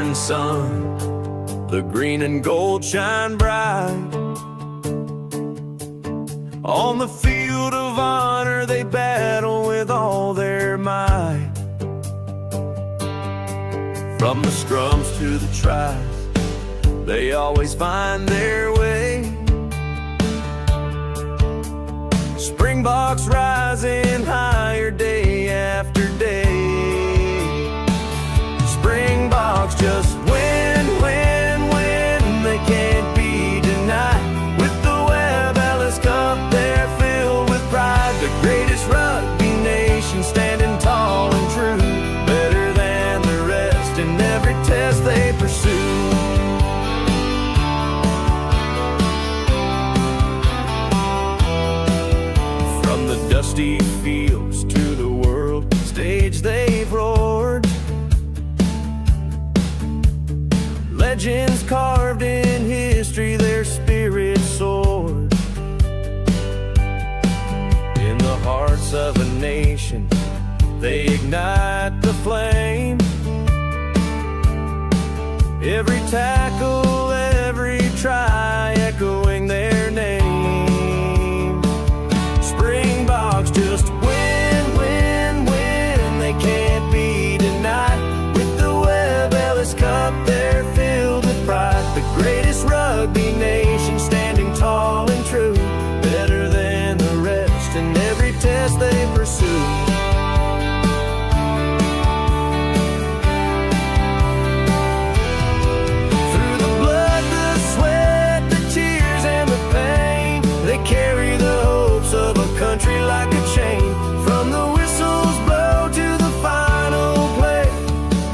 western sun, the green and gold shine bright. On the field of honor they battle with all their might. From the scrums to the tries, they always find their way. Springboks rising higher day after day. Springboks just win, win, win. They can't be denied. With the Webb Ellis Cup, they're filled with pride. The greatest rugby nation, standing tall and true, better than the rest in every test they pursue. From the dusty fields to the world stage they've roared. Legends carved in history, their spirit soared. In the hearts of a nation, they ignite the flame. Every tackle, every try, echoing their name. Springboks just win, win, win. They can't be denied. With the Webb Ellis Cup, they're filled with pride. The greatest rugby nation, standing tall and true, better than the rest in every test they pursue. Through the blood, the sweat, the tears, and the pain, they carry the hopes of a country like a chain. From the whistles blow to the final play,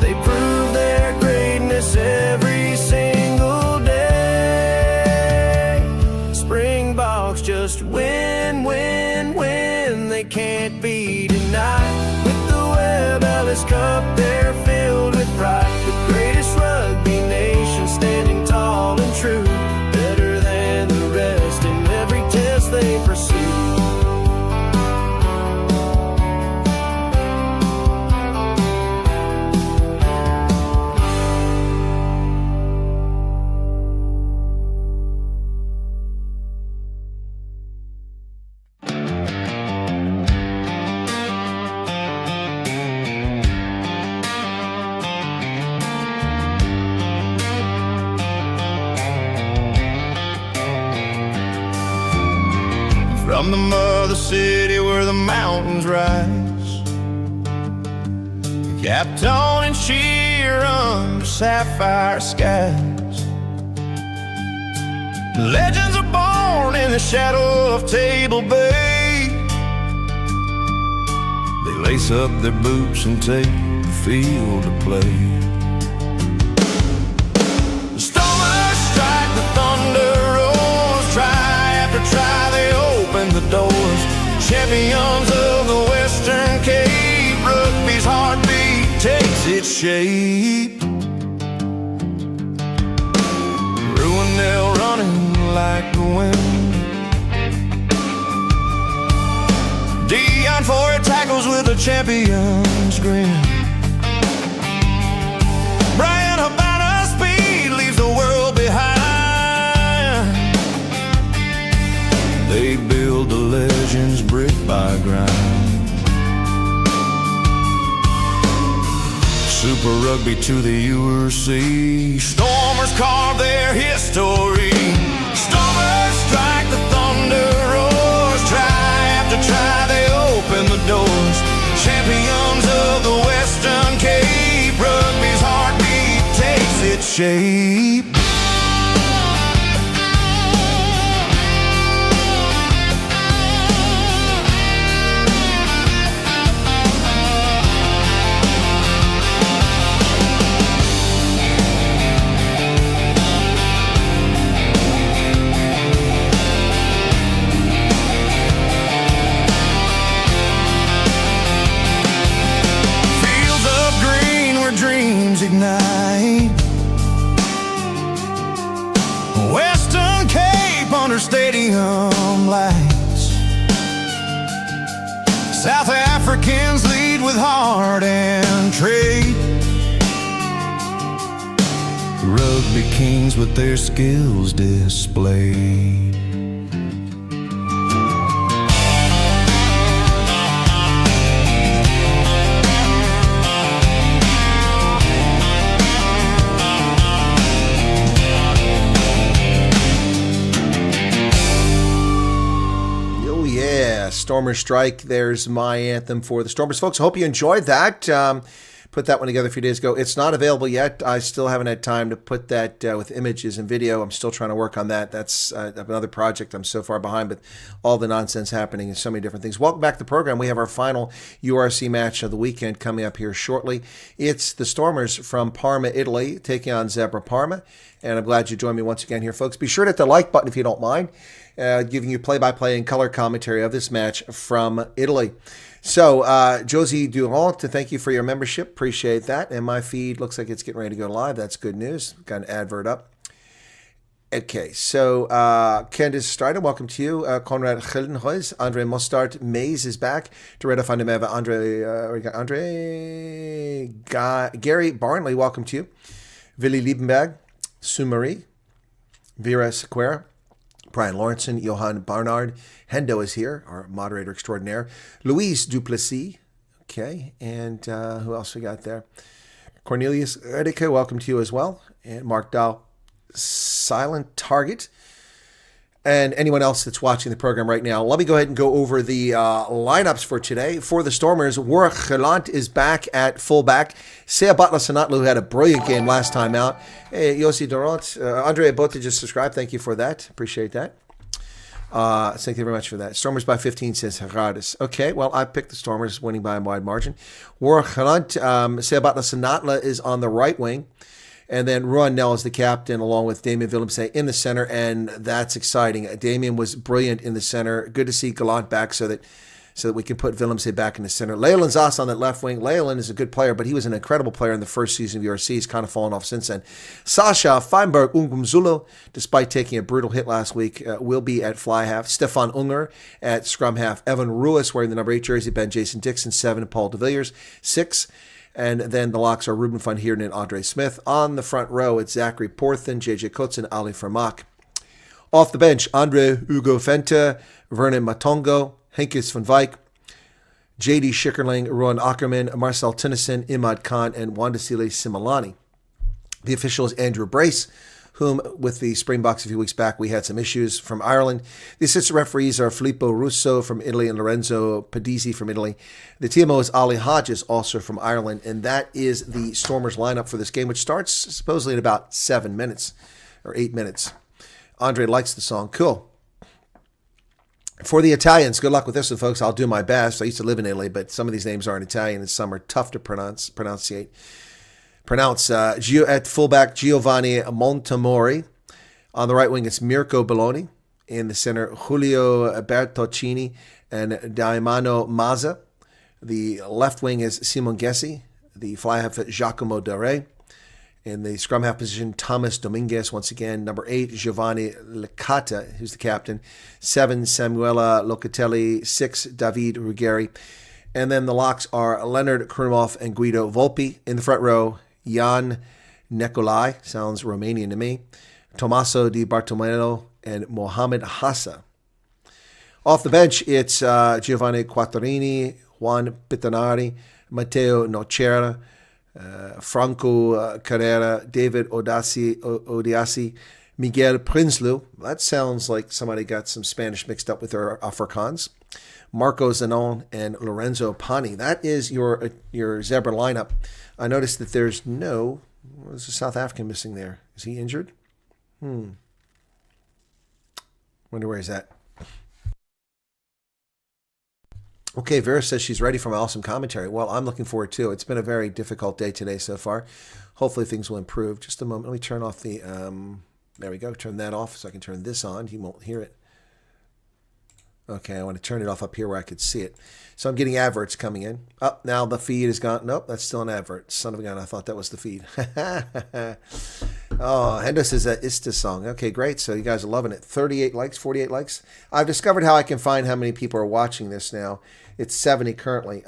they prove their greatness every single day. Springboks just win, win, win. They can't be denied. With the Webb Ellis Cup, they're filled with pride. The greatest rugby nation, standing tall and true, better than the rest in every test they pursue. From the mother city where the mountains rise, capped on in sheer under sapphire skies. Legends are born in the shadow of Table Bay. They lace up their boots and take the field to play. The Stormers strike, the thunder roars, try after try they open the doors. Champions of the Western Cape, rugby's heartbeat takes its shape. Ruinell running like the wind, Dion for it tackles with a champion's grin. Brian Habana's speed leaves the world behind. They build the legends brick by grind. Super Rugby to the URC, Stormers carve their history. Stormers strike, the thunder roars, try after try they open the doors. Champions of the Western Cape, rugby's heartbeat takes its shape. Ignite. Western Cape under stadium lights. South Africans lead with heart and trade. kings with their skills displayed. Stormers Strike. There's my anthem for the Stormers, folks. I hope you enjoyed that. Put that one together a few days ago. It's not available yet. I still haven't had time to put that with images and video. I'm still trying to work on that. That's another project. I'm so far behind, but all the nonsense happening and so many different things. Welcome back to the program. We have our final URC match of the weekend coming up here shortly. It's the Stormers from Parma, Italy, taking on Zebre Parma. And I'm glad you joined me once again here, folks. Be sure to hit the like button if you don't mind. Giving you play-by-play and color commentary of this match from Italy. So, Josie Durant, to thank you for your membership. Appreciate that. And my feed looks like it's getting ready to go live. That's good news. Got an advert up. Okay, so Candice Strider, welcome to you. Konrad Gildenhuis, Andre Mostart, Mays is back. Doretta van der Meva, Gary Barnley, welcome to you. Willy Liebenberg, Sumari, Vera Sequeira, Brian Lawrenson, Johan Barnard, Hendo is here, our moderator extraordinaire. Louise Duplessis, okay, and who else we got there? Cornelius Redeke, welcome to you as well. And Mark Dahl, Silent Target. And anyone else that's watching the program right now, let me go ahead and go over the lineups for today. For the Stormers, Warwick Gelant is back at fullback. Sea Butler Sanatlu, who had a brilliant game last time out. Hey, Yossi Durant, Andre Bote just subscribed. Thank you for that. Appreciate that. Thank you very much for that. Stormers by 15, says Gerardus. Okay, well, I picked the Stormers winning by a wide margin. Warwick Gelant, Sea Butler Sanatlu is on the right wing. And then Ruan Nell is the captain, along with Damien Willemse in the center, and that's exciting. Damien was brilliant in the center. Good to see Gallant back so that we can put Willemse back in the center. Leyland Zas on that left wing. Leyland is a good player, but he was an incredible player in the first season of URC. He's kind of fallen off since then. Sasha Feinberg Ungumzulo, despite taking a brutal hit last week, will be at fly half. Stefan Unger at scrum half. Evan Ruiz wearing the number 8 jersey. Ben Jason Dixon, 7. Paul de Villiers, 6. And then the locks are Ruben van Heerden and Andre Smith. On the front row, it's Zachary Porthen, JJ Kutz, and Ali Vermaak. Off the bench, Andre Hugo Fente, Vernon Matongo, Henkes van Wijk, JD Schickerling, Ruan Ackerman, Marcel Tennyson, Imad Khan, and Wandasile Similani. The official is Andrew Brace, whom, with the Springboks a few weeks back, we had some issues from Ireland. The assistant referees are Filippo Russo from Italy and Lorenzo Pedizzi from Italy. The TMO is Ali Hodges, also from Ireland, and that is the Stormers lineup for this game, which starts supposedly in about 7 minutes, or 8 minutes. Andre likes the song. Cool. For the Italians, good luck with this one, folks. I'll do my best. I used to live in Italy, but some of these names aren't Italian, and some are tough to pronounce. At fullback, Giovanni Montemori. On the right wing, it's Mirko Belloni. In the center, Julio Bertoncini and Daimano Mazza. The left wing is Simon Gessi. The fly half, Giacomo Dare. In the scrum half position, Thomas Dominguez. Once again, number 8, Giovanni Licata, who's the captain. 7, Samuela Locatelli. 6, David Ruggeri. And then the locks are Leonard Krumov and Guido Volpi. In the front row, Jan Nicolai, sounds Romanian to me, Tommaso Di Bartolomeo, and Mohamed Hassa. Off the bench, it's Giovanni Quattrini, Juan Pitanari, Matteo Nocera, Franco Carrera, David Odiasi, Miguel Prinsloo. That sounds like somebody got some Spanish mixed up with their Afrikaans. Marco Zanon and Lorenzo Pani. That is your Zebre lineup. I noticed that there's a South African missing there. Is he injured? Wonder where he's at. Okay, Vera says she's ready for my awesome commentary. Well, I'm looking forward to it. It's been a very difficult day today so far. Hopefully things will improve. Just a moment. Let me turn off the... there we go. Turn that off so I can turn this on. You won't hear it. Okay, I want to turn it off up here where I could see it. So I'm getting adverts coming in. Oh, now the feed is gone. Nope, that's still an advert. Son of a gun, I thought that was the feed. Oh, Hendo says that Ista song. Okay, great. So you guys are loving it. 38 likes, 48 likes. I've discovered how I can find how many people are watching this now. It's 70 currently.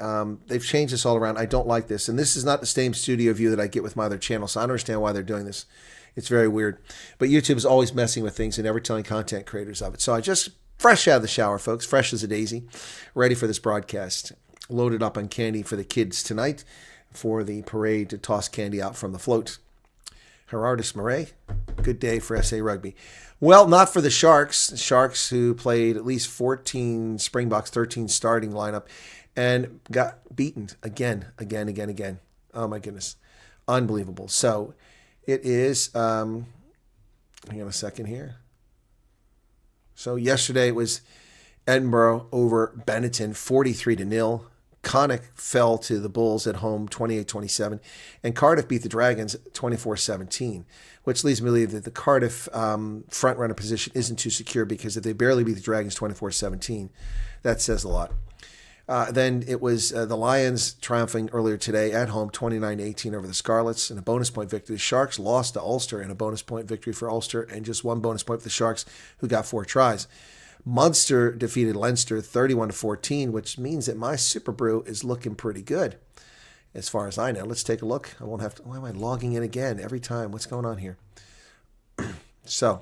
They've changed this all around. I don't like this. And this is not the same studio view that I get with my other channel, so I don't understand why they're doing this. It's very weird. But YouTube is always messing with things and never telling content creators of it. So I just fresh out of the shower, folks, fresh as a daisy, ready for this broadcast. Loaded up on candy for the kids tonight for the parade to toss candy out from the float. Gerardus Murray, good day for SA Rugby. Well, not for the Sharks. The Sharks who played at least 14 Springboks, 13 starting lineup, and got beaten again. Oh, my goodness. Unbelievable. So it is, hang on a second here. So yesterday it was Edinburgh over Benetton, 43-0. Connacht fell to the Bulls at home 28-27, and Cardiff beat the Dragons 24-17, which leads me to believe that the Cardiff front-runner position isn't too secure, because if they barely beat the Dragons 24-17, that says a lot. Then it was the Lions triumphing earlier today at home 29-18 over the Scarlets in a bonus point victory. The Sharks lost to Ulster in a bonus point victory for Ulster, and just one bonus point for the Sharks, who got 4 tries. Munster defeated Leinster 31-14, which means that my Super Brew is looking pretty good, as far as I know. Let's take a look. I won't have to. Why am I logging in again every time? What's going on here? So,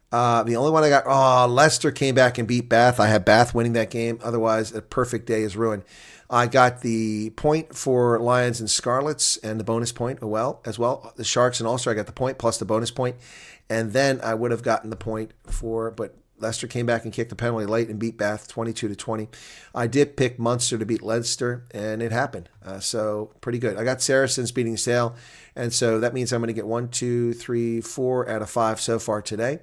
the only one I got, Leicester came back and beat Bath. I had Bath winning that game. Otherwise, a perfect day is ruined. I got the point for Lions and Scarlets and the bonus point as well. The Sharks and Ulster, I got the point plus the bonus point. And then I would have gotten the point but Leicester came back and kicked the penalty late and beat Bath 22-20. I did pick Munster to beat Leinster, and it happened. So pretty good. I got Saracens beating Sale, and so that means I'm going to get 1, 2, 3, 4 out of 5 so far today.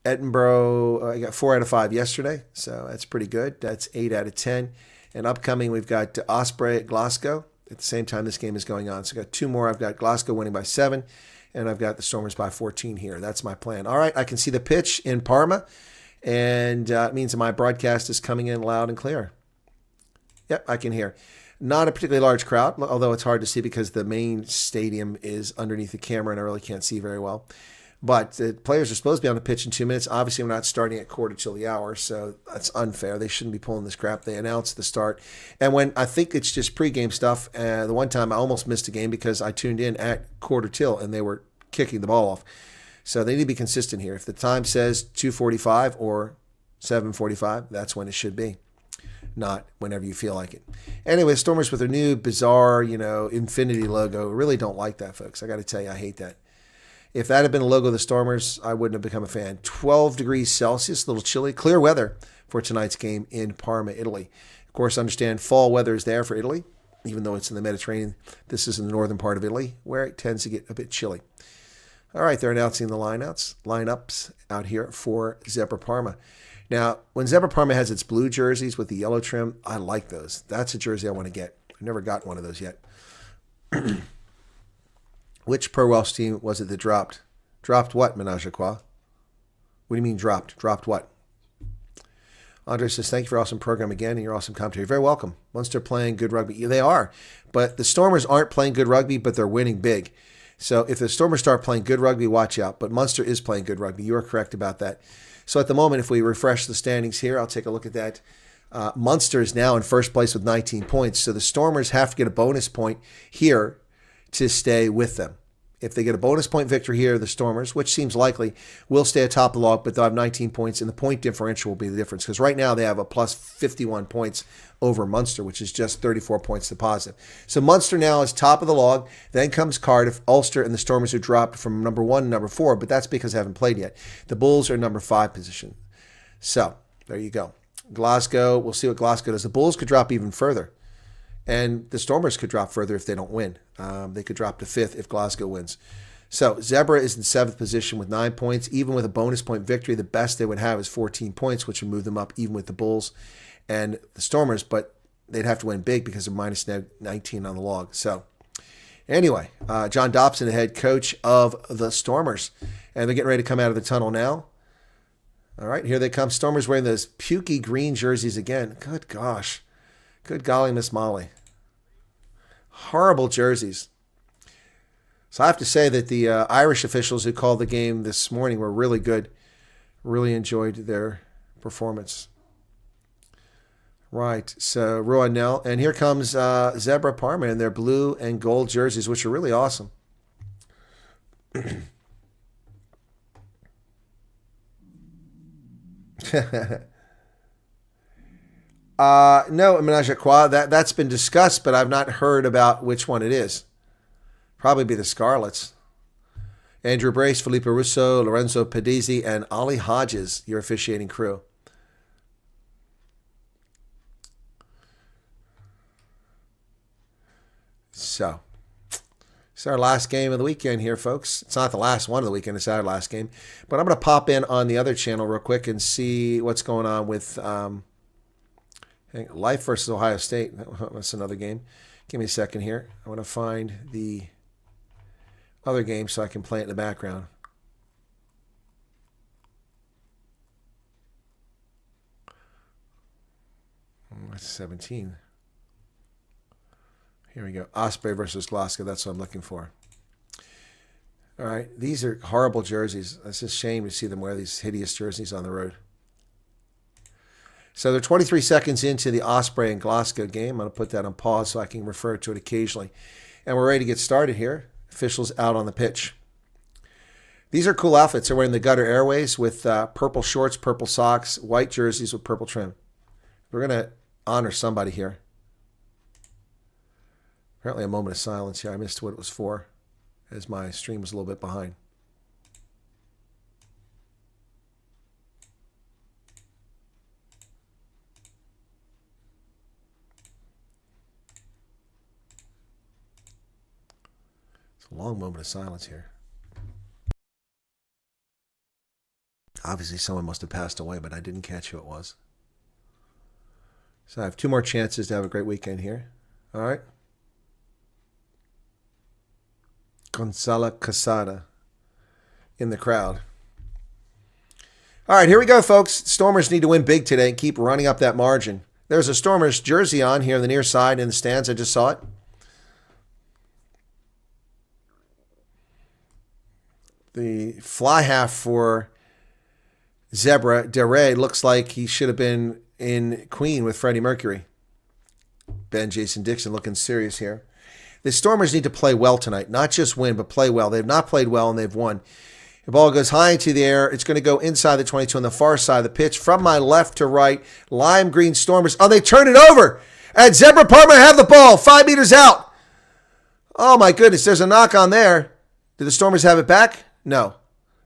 Edinburgh, I got 4 out of 5 yesterday, so that's pretty good. That's 8 out of 10. And upcoming, we've got Osprey at Glasgow at the same time this game is going on. So I got 2 more. I've got Glasgow winning by 7. And I've got the Stormers by 14 here. That's my plan. All right, I can see the pitch in Parma, and it means that my broadcast is coming in loud and clear. Yep, I can hear. Not a particularly large crowd, although it's hard to see because the main stadium is underneath the camera, and I really can't see very well. But the players are supposed to be on the pitch in 2 minutes. Obviously, we're not starting at quarter till the hour, so that's unfair. They shouldn't be pulling this crap. They announced the start. And when I think it's just pregame stuff, the one time I almost missed a game because I tuned in at quarter till, and they were kicking the ball off. So they need to be consistent here. If the time says 2:45 or 7:45, that's when it should be, not whenever you feel like it. Anyway, Stormers with their new bizarre, infinity logo. Really don't like that, folks. I got to tell you, I hate that. If that had been the logo of the Stormers, I wouldn't have become a fan. 12 degrees Celsius, a little chilly. Clear weather for tonight's game in Parma, Italy. Of course, understand fall weather is there for Italy, even though it's in the Mediterranean. This is in the northern part of Italy, where it tends to get a bit chilly. All right, they're announcing the lineups out here for Zebre Parma. Now, when Zebre Parma has its blue jerseys with the yellow trim, I like those. That's a jersey I want to get. I've never got one of those yet. Which Pro Welsh team was it that dropped? Dropped what, Menage a Trois? What do you mean dropped? Dropped what? Andre says, thank you for your awesome program again and your awesome commentary. You're very welcome. Munster playing good rugby. Yeah, they are. But the Stormers aren't playing good rugby, but they're winning big. So if the Stormers start playing good rugby, watch out. But Munster is playing good rugby. You are correct about that. So at the moment, if we refresh the standings here, I'll take a look at that. Munster is now in first place with 19 points. So the Stormers have to get a bonus point here to stay with them. If they get a bonus point victory here, the Stormers, which seems likely, will stay atop the log, but they'll have 19 points, and the point differential will be the difference. Because right now they have a plus 51 points over Munster, which is just 34 points to positive. So Munster now is top of the log. Then comes Cardiff, Ulster, and the Stormers, who dropped from number 1 to number 4, but that's because they haven't played yet. The Bulls are number 5 position. So there you go. Glasgow, we'll see what Glasgow does. The Bulls could drop even further. And the Stormers could drop further if they don't win. They could drop to 5th if Glasgow wins. So Zebre is in 7th position with 9 points. Even with a bonus point victory, the best they would have is 14 points, which would move them up even with the Bulls and the Stormers. But they'd have to win big because they're minus 19 on the log. So anyway, John Dobson, the head coach of the Stormers. And they're getting ready to come out of the tunnel now. All right, here they come. Stormers wearing those pukey green jerseys again. Good gosh. Good golly, Miss Molly. Horrible jerseys. So I have to say that the Irish officials who called the game this morning were really good. Really enjoyed their performance. Right, so Rowan Nell. And here comes Zebre Parma in their blue and gold jerseys, which are really awesome. No, Menage a Trois. That's been discussed, but I've not heard about which one it is. Probably be the Scarlets. Andrew Brace, Felipe Russo, Lorenzo Pedizzi, and Ollie Hodges, your officiating crew. So, it's our last game of the weekend here, folks. It's not the last one of the weekend. It's our last game. But I'm going to pop in on the other channel real quick and see what's going on with Life versus Ohio State. That's another game. Give me a second here. I want to find the other game so I can play it in the background. That's 17. Here we go. Osprey versus Glasgow. That's what I'm looking for. All right. These are horrible jerseys. It's a shame to see them wear these hideous jerseys on the road. So they're 23 seconds into the Osprey and Glasgow game. I'm going to put that on pause so I can refer to it occasionally. And we're ready to get started here. Officials out on the pitch. These are cool outfits. They're wearing the Gutter Airways with purple shorts, purple socks, white jerseys with purple trim. We're going to honor somebody here. Apparently a moment of silence here. I missed what it was for as my stream was a little bit behind. It's a long moment of silence here. Obviously someone must have passed away, but I didn't catch who it was. So I have 2 more chances to have a great weekend here. All right. Gonzalo Casada in the crowd. All right, here we go, folks. Stormers need to win big today and keep running up that margin. There's a Stormers jersey on here on the near side in the stands. I just saw it. The fly half for Zebre, Zebre, looks like he should have been in Queen with Freddie Mercury. Ben Jason Dixon looking serious here. The Stormers need to play well tonight. Not just win, but play well. They've not played well, and they've won. The ball goes high into the air. It's going to go inside the 22 on the far side of the pitch. From my left to right, lime green Stormers. Oh, they turn it over. And Zebre Parma have the ball 5 meters out. Oh, my goodness. There's a knock on there. Did the Stormers have it back? No.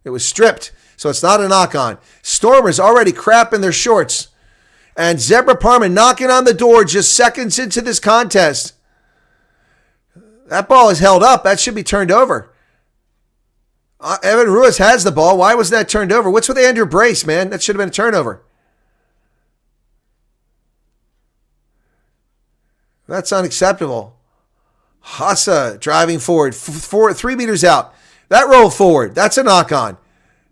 It was stripped, so it's not a knock on. Stormers already crapping their shorts. And Zebre Parma knocking on the door just seconds into this contest. That ball is held up. That should be turned over. Evan Ruiz has the ball. Why wasn't that turned over? What's with Andrew Brace, man? That should have been a turnover. That's unacceptable. Hassa driving forward. 3 meters out. That rolled forward. That's a knock on.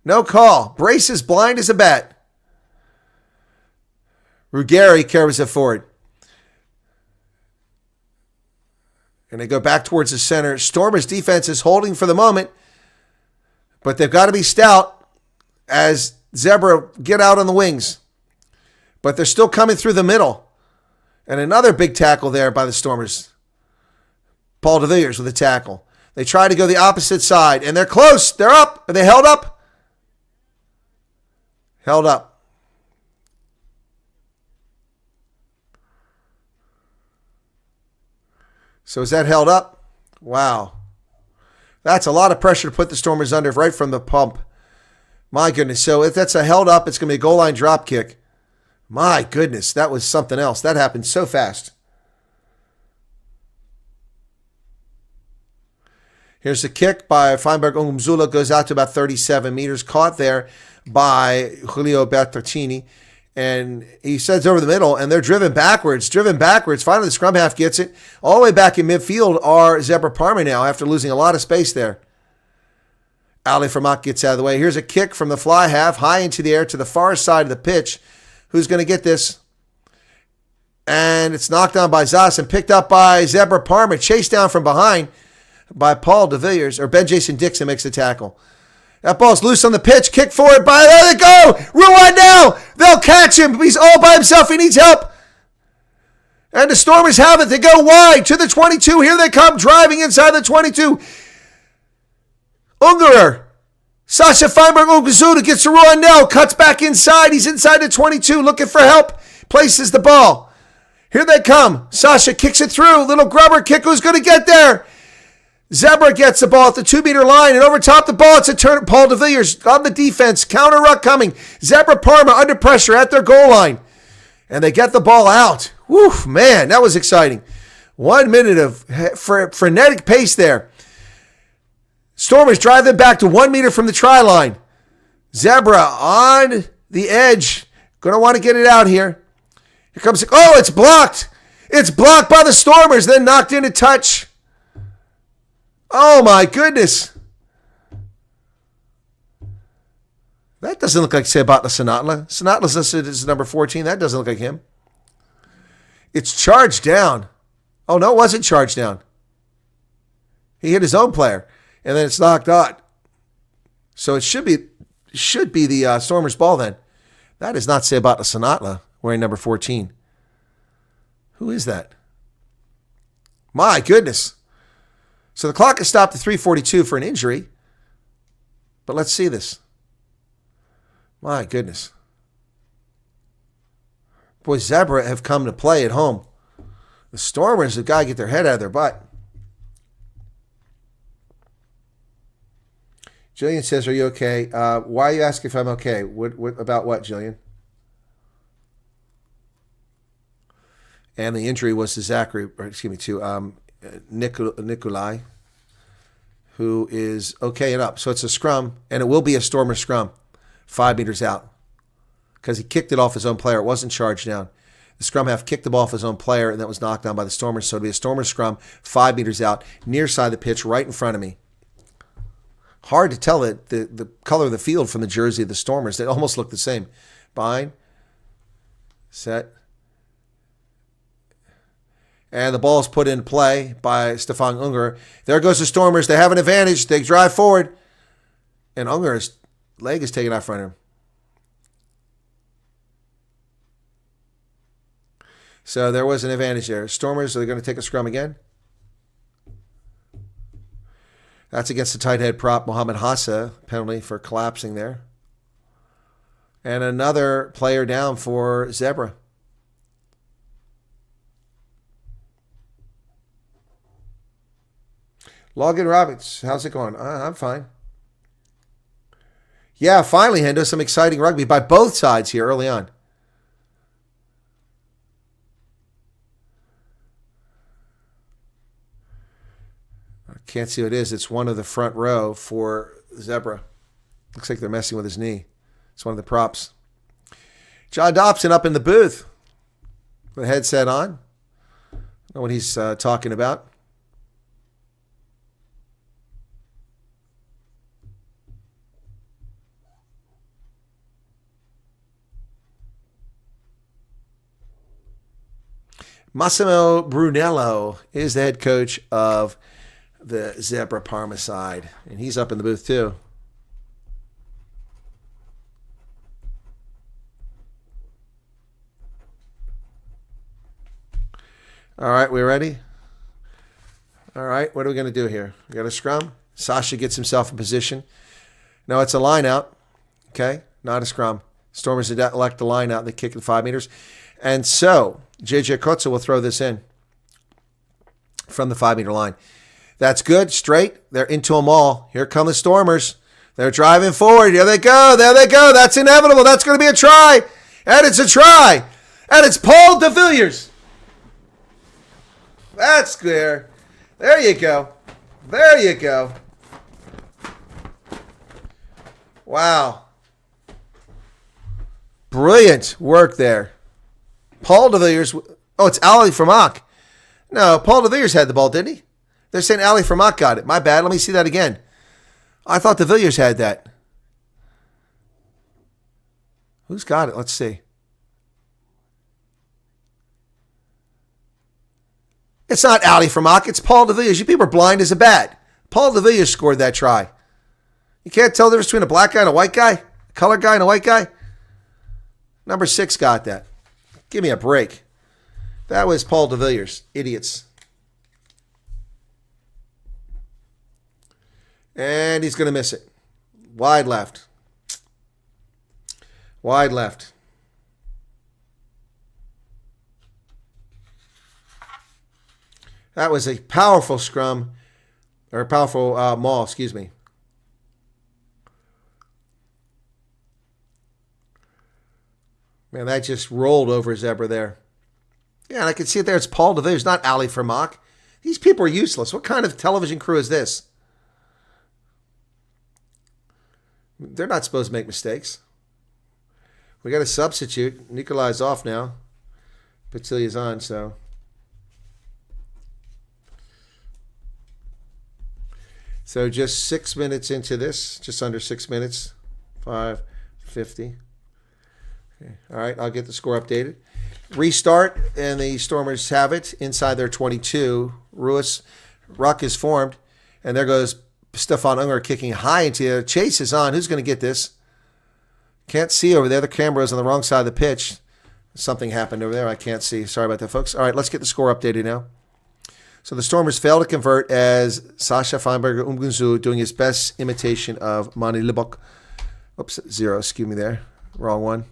No call. Brace is blind as a bat. Ruggieri carries it forward. And they go back towards the center. Stormers defense is holding for the moment, but they've got to be stout as Zebre get out on the wings. But they're still coming through the middle. And another big tackle there by the Stormers. Paul de Villiers with a tackle. They try to go the opposite side, and they're close. They're up. Are they held up? Held up. So is that held up? Wow. That's a lot of pressure to put the Stormers under right from the pump. My goodness. So if that's a held up, it's going to be a goal line drop kick. My goodness. That was something else. That happened so fast. Here's a kick by Feinberg Ongumzula. Goes out to about 37 meters. Caught there by Julio Bertaccini. And he sends over the middle, and they're driven backwards. Finally, the scrum half gets it. All the way back in midfield are Zebre Parma now after losing a lot of space there. Ali Fermat gets out of the way. Here's a kick from the fly half, high into the air to the far side of the pitch. Who's going to get this? And it's knocked down by Zas and picked up by Zebre Parma. Chased down from behind by Paul de Villiers, or Ben Jason Dixon makes the tackle. That ball's loose on the pitch. Kick forward by, there they go. Rewind now. They'll catch him. He's all by himself. He needs help. And the Stormers have it. They go wide to the 22. Here they come driving inside the 22. Ungerer. Sasha Feinberg-Onguzulu gets to run now. Cuts back inside. He's inside the 22 looking for help. Places the ball. Here they come. Sasha kicks it through. Little grubber kick. Who's going to get there? Zebre gets the ball at the 2-meter line, and over top the ball, it's a turn. Paul de Villiers on the defense. Counter ruck coming. Zebre Parma under pressure at their goal line. And they get the ball out. Whew, man, that was exciting. 1 minute of frenetic pace there. Stormers drive them back to 1 meter from the try line. Zebre on the edge. Going to want to get it out here. Here comes, oh, it's blocked. It's blocked by the Stormers, then knocked in a touch. Oh, my goodness. That doesn't look like Sebatla Sanatla. Sanatla's listed as number 14. That doesn't look like him. It's charged down. Oh, no, it wasn't charged down. He hit his own player, and then it's knocked out. So it should be the Stormers' ball then. That is not Sebatla Sanatla wearing number 14. Who is that? My goodness. So the clock is stopped at 3:42 for an injury. But let's see this. My goodness. Boy, Zebre have come to play at home. The Stormers have got to get their head out of their butt. Jillian says, are you okay? Why are you asking if I'm okay? What about what, Jillian? And the injury was to Nikolai, who is okay and up. So it's a scrum, and it will be a Stormer scrum, 5 meters out, because he kicked it off his own player. It wasn't charged down. The scrum half kicked the ball off his own player, and that was knocked down by the Stormers. So it'll be a Stormer scrum, 5 meters out, near side of the pitch, right in front of me. Hard to tell it, the color of the field from the jersey of the Stormers. They almost look the same. Bind, set, and the ball is put in play by Stefan Ungerer. There goes the Stormers. They have an advantage. They drive forward. And Ungerer's leg is taken out from him. So there was an advantage there. Stormers, are they going to take a scrum again? That's against the tight head prop, Mohamed Hassa. Penalty for collapsing there. And another player down for Zebre. Logan Roberts, how's it going? I'm fine. Yeah, finally, Hendo, some exciting rugby by both sides here early on. I can't see what it is. It's one of the front row for Zebre. Looks like they're messing with his knee. It's one of the props. John Dobson up in the booth. The headset on. I don't know what he's talking about. Massimo Brunello is the head coach of the Zebre Parma side, and he's up in the booth too. All right, we ready? All right, what are we going to do here? We got a scrum. Sasha gets himself in position. No, it's a line out. Okay, not a scrum. Stormers elect the line out. They kick it 5 meters. And so JJ Kotze will throw this in from the 5 meter line. That's good. Straight. They're into them all. Here come the Stormers. They're driving forward. Here they go. There they go. That's inevitable. That's going to be a try. And it's a try. And it's Paul de Villiers. That's clear. There you go. There you go. Wow. Brilliant work there. Paul de Villiers. Oh, it's Ali Vermaak. No, Paul de Villiers had the ball, didn't he? They're saying Ali Vermaak got it. My bad. Let me see that again. I thought de Villiers had that. Who's got it? Let's see. It's not Ali Vermaak. It's Paul de Villiers. You people are blind as a bat. Paul de Villiers scored that try. You can't tell the difference between a black guy and a white guy? A colored guy and a white guy? Number 6 got that. Give me a break. That was Paul de Villiers. Idiots. And he's going to miss it. Wide left. Wide left. That was a powerful scrum, or a powerful maul, excuse me. Man, that just rolled over Zebre there. Yeah, and I can see it there. It's Paul de Villiers, not Ali Vermaak. These people are useless. What kind of television crew is this? They're not supposed to make mistakes. We got a substitute. Nikolai's off now. Petilia's on, so. So just 6 minutes into this, just under 6 minutes, 5:50. Okay. All right, I'll get the score updated. Restart, and the Stormers have it inside their 22. Ruck is formed, and there goes Stefan Unger kicking high into the chase is on. Who's going to get this? Can't see over there. The camera is on the wrong side of the pitch. Something happened over there. I can't see. Sorry about that, folks. All right, let's get the score updated now. So the Stormers fail to convert as Sasha Feinberger Umgunzu doing his best imitation of Mani Libok. Oops, 0. Excuse me there. Wrong one.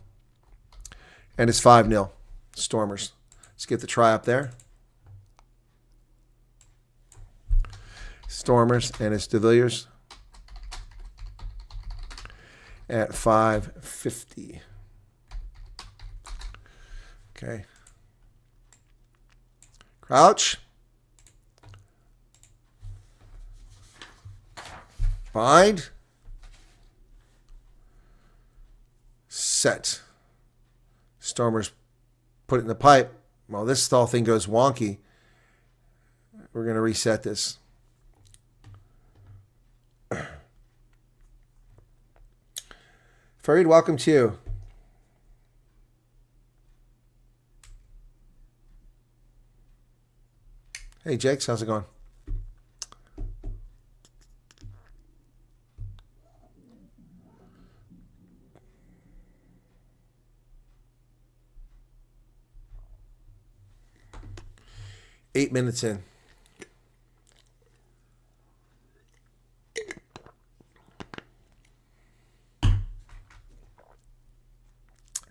And it's 5-0. Stormers. Let's get the try up there. Stormers, and it's de Villiers at 5:50. Okay. Crouch. Bind. Set. Stormers put it in the pipe. Well, this whole thing goes wonky. We're going to reset this. Farid, welcome to you. Hey, Jakes, how's it going? Eight minutes in.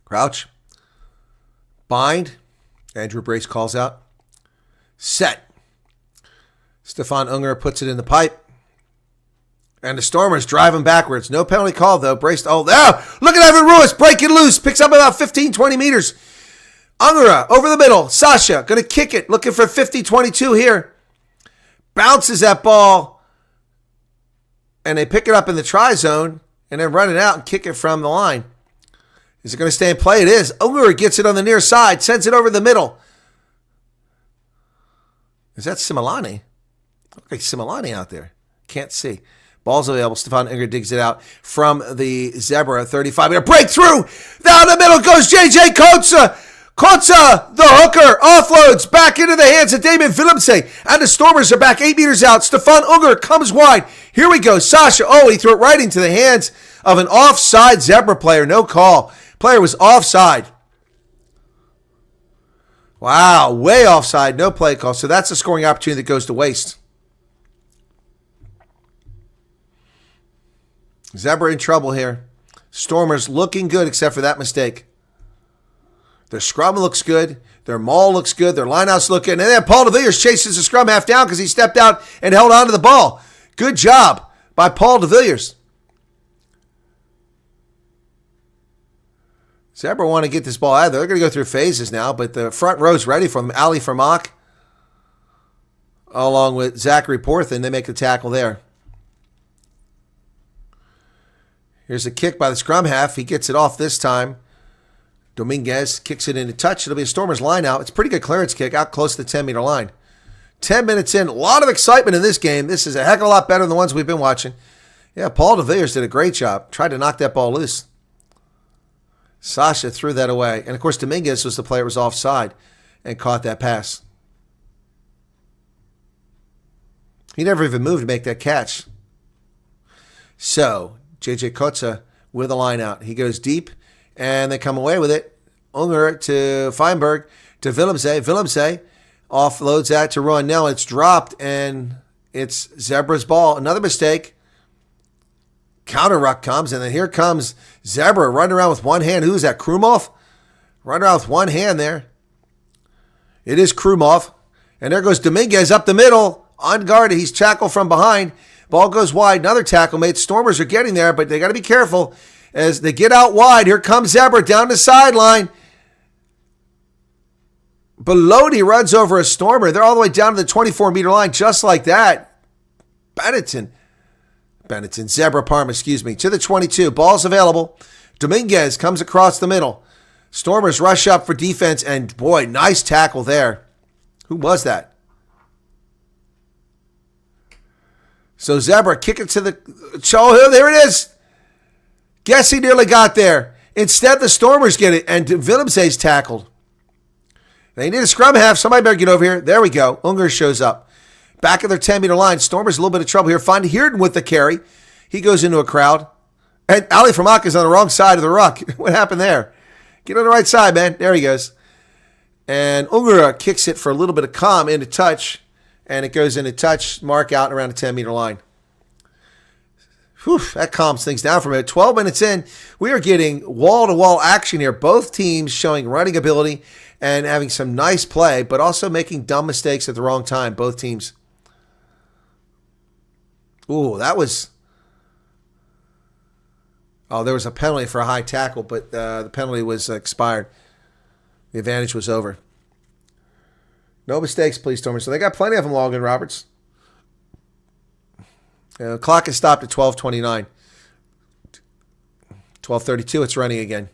Crouch. Bind. Andrew Brace calls out. Set. Stefan Unger puts it in the pipe. And the Stormers drive him backwards. No penalty call, though. Braced. Oh, there. Look at Evan Ruiz breaking loose. Picks up about 15, 20 meters. Unger over the middle. Sasha going to kick it. Looking for 50-22 here. Bounces that ball. And they pick it up in the try zone. And then run it out and kick it from the line. Is it going to stay in play? It is. Unger gets it on the near side. Sends it over the middle. Is that Similani? Look like Similani out there. Can't see. Ball's available. Stefan Unger digs it out from the Zebre. 35-meter breakthrough. Down the middle goes J.J. Kotza. Kotza, the hooker, offloads back into the hands of Damon Willemse. And the Stormers are back 8 meters out. Stefan Unger comes wide. Here we go. Sasha. Oh, he threw it right into the hands of an offside Zebre player. No call. Player was offside. Wow, way offside. No play call. So that's a scoring opportunity that goes to waste. Zebre in trouble here. Stormers looking good except for that mistake. Their scrum looks good. Their maul looks good. Their lineouts look good. And then Paul de Villiers chases the scrum half down because he stepped out and held on to the ball. Good job by Paul de Villiers. Zebre want to get this ball out of there. They're going to go through phases now, but the front row's ready for them. Ali Vermaak, along with Zachary Porthen, they make the tackle there. Here's a kick by the scrum half. He gets it off this time. Dominguez kicks it into touch. It'll be a Stormers line out. It's a pretty good clearance kick out close to the 10-meter line. 10 minutes in. A lot of excitement in this game. This is a heck of a lot better than the ones we've been watching. Yeah, Paul de Villiers did a great job. Tried to knock that ball loose. Sasha threw that away. And, of course, Dominguez was the player who was offside and caught that pass. He never even moved to make that catch. So, J.J. Kotza with a line out. He goes deep, and they come away with it. Unger to Feinberg to Willemse. Willemse offloads that to Rowan Nell. It's dropped, and it's Zebra's ball. Another mistake. Counter ruck comes, and then here comes Zebre running around with one hand. Who's that, Krumov? Running around with one hand there. It is Krumov. And there goes Dominguez up the middle. Unguarded. He's tackled from behind. Ball goes wide. Another tackle made. Stormers are getting there, but they got to be careful as they get out wide. Here comes Zebre down the sideline. Belodi runs over a Stormer. They're all the way down to the 24-meter line, just like that. Zebre Parma, to the 22. Ball's available. Dominguez comes across the middle. Stormers rush up for defense, and boy, nice tackle there. Who was that? So Zebre kick it to the... Oh, there it is. Guess he nearly got there. Instead, the Stormers get it, and Willemse's tackled. They need a scrum half. Somebody better get over here. There we go. Unger shows up. Back at their 10-meter line. Stormers a little bit of trouble here. Find Heerden with the carry. He goes into a crowd. And Ali Framak is on the wrong side of the ruck. What happened there? Get on the right side, man. There he goes. And Unger kicks it for a little bit of calm into touch. And it goes into touch, mark out around the 10-meter line. Whew, that calms things down for a minute. 12 minutes in, we are getting wall-to-wall action here. Both teams showing running ability and having some nice play, but also making dumb mistakes at the wrong time, both teams. Ooh, that was... Oh, there was a penalty for a high tackle, but the penalty was expired. The advantage was over. No mistakes, please, Stormers. So they got plenty of them, Logan Roberts. Clock is stopped at 12:29. 12:32, it's running again.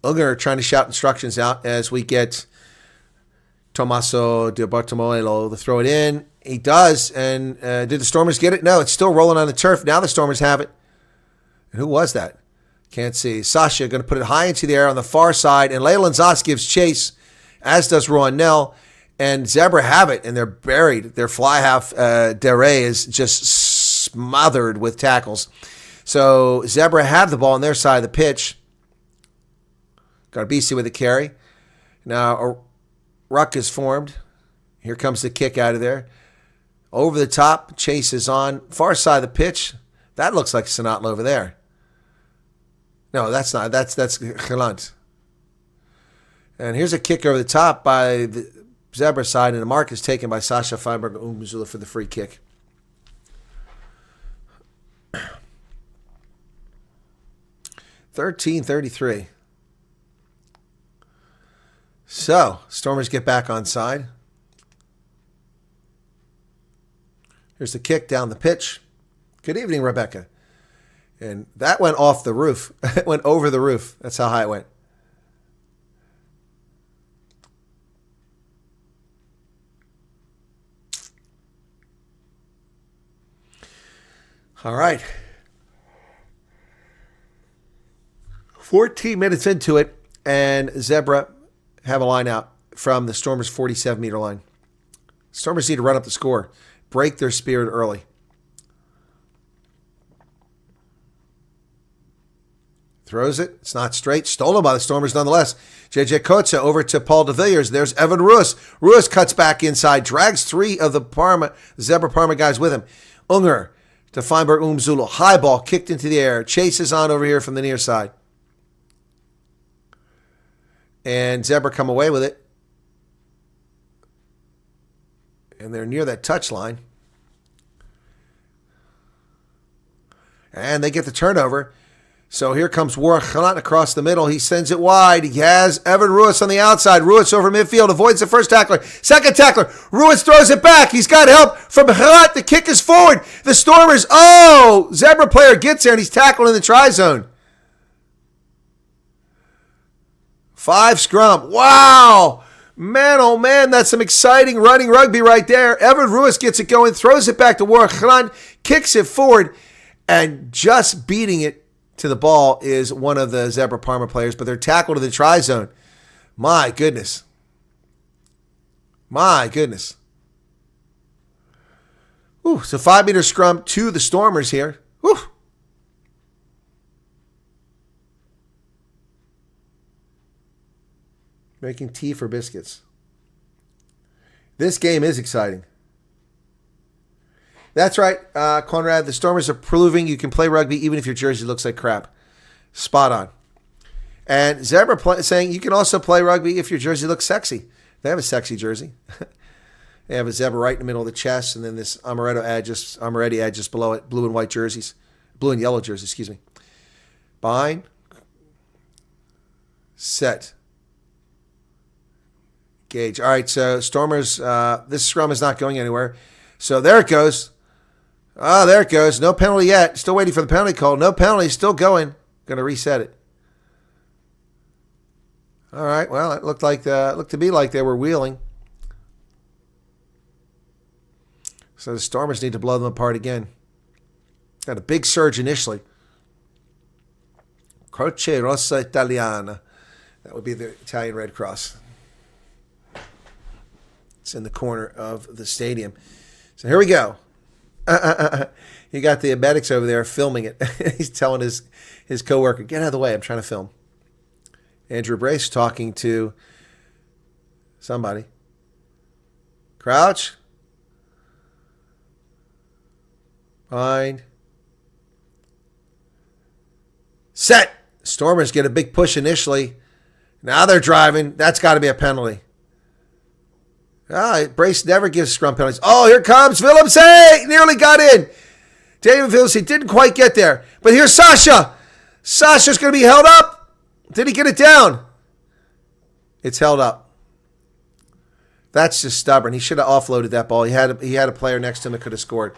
Unger trying to shout instructions out as we get Tommaso Di Bartolomeo to throw it in. He does, and did the Stormers get it? No, it's still rolling on the turf. Now the Stormers have it. And who was that? Can't see. Sasha going to put it high into the air on the far side, and Leyland Zas gives chase, as does Rowan Nell. And Zebre have it, and they're buried. Their fly half, Dere, is just smothered with tackles. So Zebre have the ball on their side of the pitch. Garbisi with a carry. Now a ruck is formed. Here comes the kick out of there. Over the top, chase is on. Far side of the pitch. That looks like Sinatla over there. No, that's not. That's Gelant. And here's a kick over the top by the Zebre side, and the mark is taken by Sasha Feinberg Umzula for the free kick. $13:33. So, Stormers get back on side. Here's the kick down the pitch. Good evening, Rebecca. And that went off the roof. It went over the roof. That's how high it went. All right. 14 minutes into it, and Zebre have a line out from the Stormers' 47-meter line. Stormers need to run up the score, break their spirit early. Throws it. It's not straight. Stolen by the Stormers nonetheless. JJ Kotza over to Paul de Villiers. There's Evan Ruiz. Ruiz cuts back inside, drags three of the Zebre Parma guys with him. Unger to Feinberg Umzulu. High ball kicked into the air. Chases on over here from the near side. And Zebre come away with it. And they're near that touch line. And they get the turnover. So here comes Warren Khalat across the middle. He sends it wide. He has Evan Ruiz on the outside. Ruiz over midfield. Avoids the first tackler. Second tackler. Ruiz throws it back. He's got help from Khalat. The kick is forward. The Stormers. Oh! Zebre player gets there and he's tackled in the try zone. 5 scrum. Wow! Man, oh man, that's some exciting running rugby right there. Evan Ruiz gets it going. Throws it back to Warren Khalat. Kicks it forward. And just beating it to the ball is one of the Zebre Parma players, but they're tackled in the try zone. My goodness. My goodness. Ooh, so 5-meter scrum to the Stormers here. Whew. Making tea for biscuits. This game is exciting. That's right, Conrad. The Stormers are proving you can play rugby even if your jersey looks like crap. Spot on. And Zebre saying you can also play rugby if your jersey looks sexy. They have a sexy jersey. They have a zebra right in the middle of the chest, and then this Amaretti ad just below it, blue and white jerseys. Blue and yellow jerseys, excuse me. Bind. Set. Gauge. All right, so Stormers, this scrum is not going anywhere. So there it goes. Oh, there it goes. No penalty yet. Still waiting for the penalty call. No penalty. Still going. Going to reset it. All right. Well, it looked to be like they were wheeling. So the Stormers need to blow them apart again. Got a big surge initially. Croce Rossa Italiana. That would be the Italian Red Cross. It's in the corner of the stadium. So here we go. You got the medics over there filming it. He's telling his coworker, get out of the way, I'm trying to film. Andrew Brace talking to somebody. Crouch. Bind. Set. Stormers get a big push initially. Now they're driving. That's got to be a penalty. Brace never gives scrum penalties. Oh, here comes Willems. Hey, nearly got in. David Willems, he didn't quite get there. But here's Sasha. Sasha's going to be held up. Did he get it down? It's held up. That's just stubborn. He should have offloaded that ball. He had a player next to him that could have scored.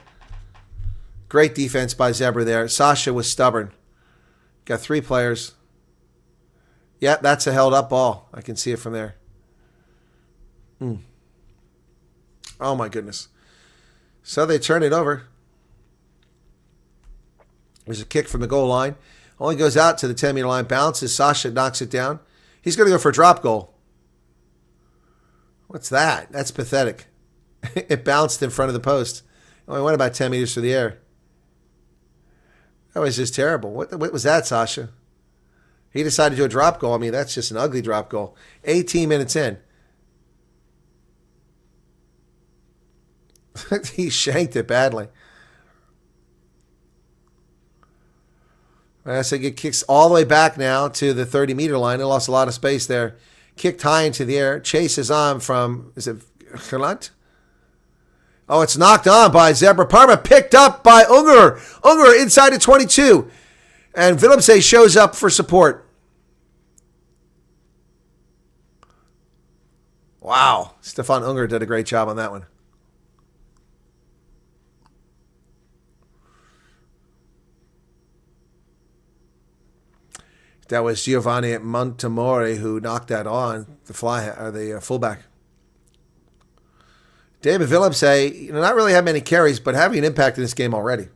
Great defense by Zebre there. Sasha was stubborn. Got 3 players. Yep, that's a held up ball. I can see it from there. Oh, my goodness. So they turn it over. There's a kick from the goal line. Only goes out to the 10-meter line. Bounces. Sasha knocks it down. He's going to go for a drop goal. What's that? That's pathetic. It bounced in front of the post. Only went about 10 meters through the air. That was just terrible. What was that, Sasha? He decided to do a drop goal. I mean, that's just an ugly drop goal. 18 minutes in. He shanked it badly. I said, it kicks all the way back now to the 30-meter line. It lost a lot of space there. Kicked high into the air. Chases on from, is it Gelant? Oh, it's knocked on by Zebre Parma. Picked up by Unger. Unger inside the 22. And Willems shows up for support. Wow. Stefan Unger did a great job on that one. That was Giovanni Montemori who knocked that on, the fullback. David Willems not really have many carries, but having an impact in this game already.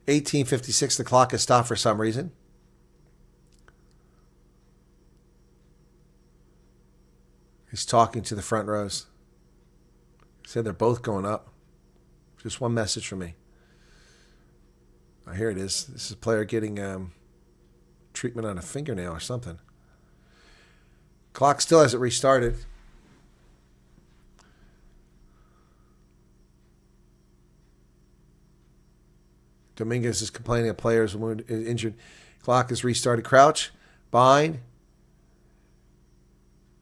.1856, the clock is stopped for some reason. He's talking to the front rows. He said they're both going up. Just one message from me. Oh, here it is. This is a player getting treatment on a fingernail or something. Clock still hasn't restarted. Dominguez is complaining of players injured. Clock is restarted. Crouch. Bind.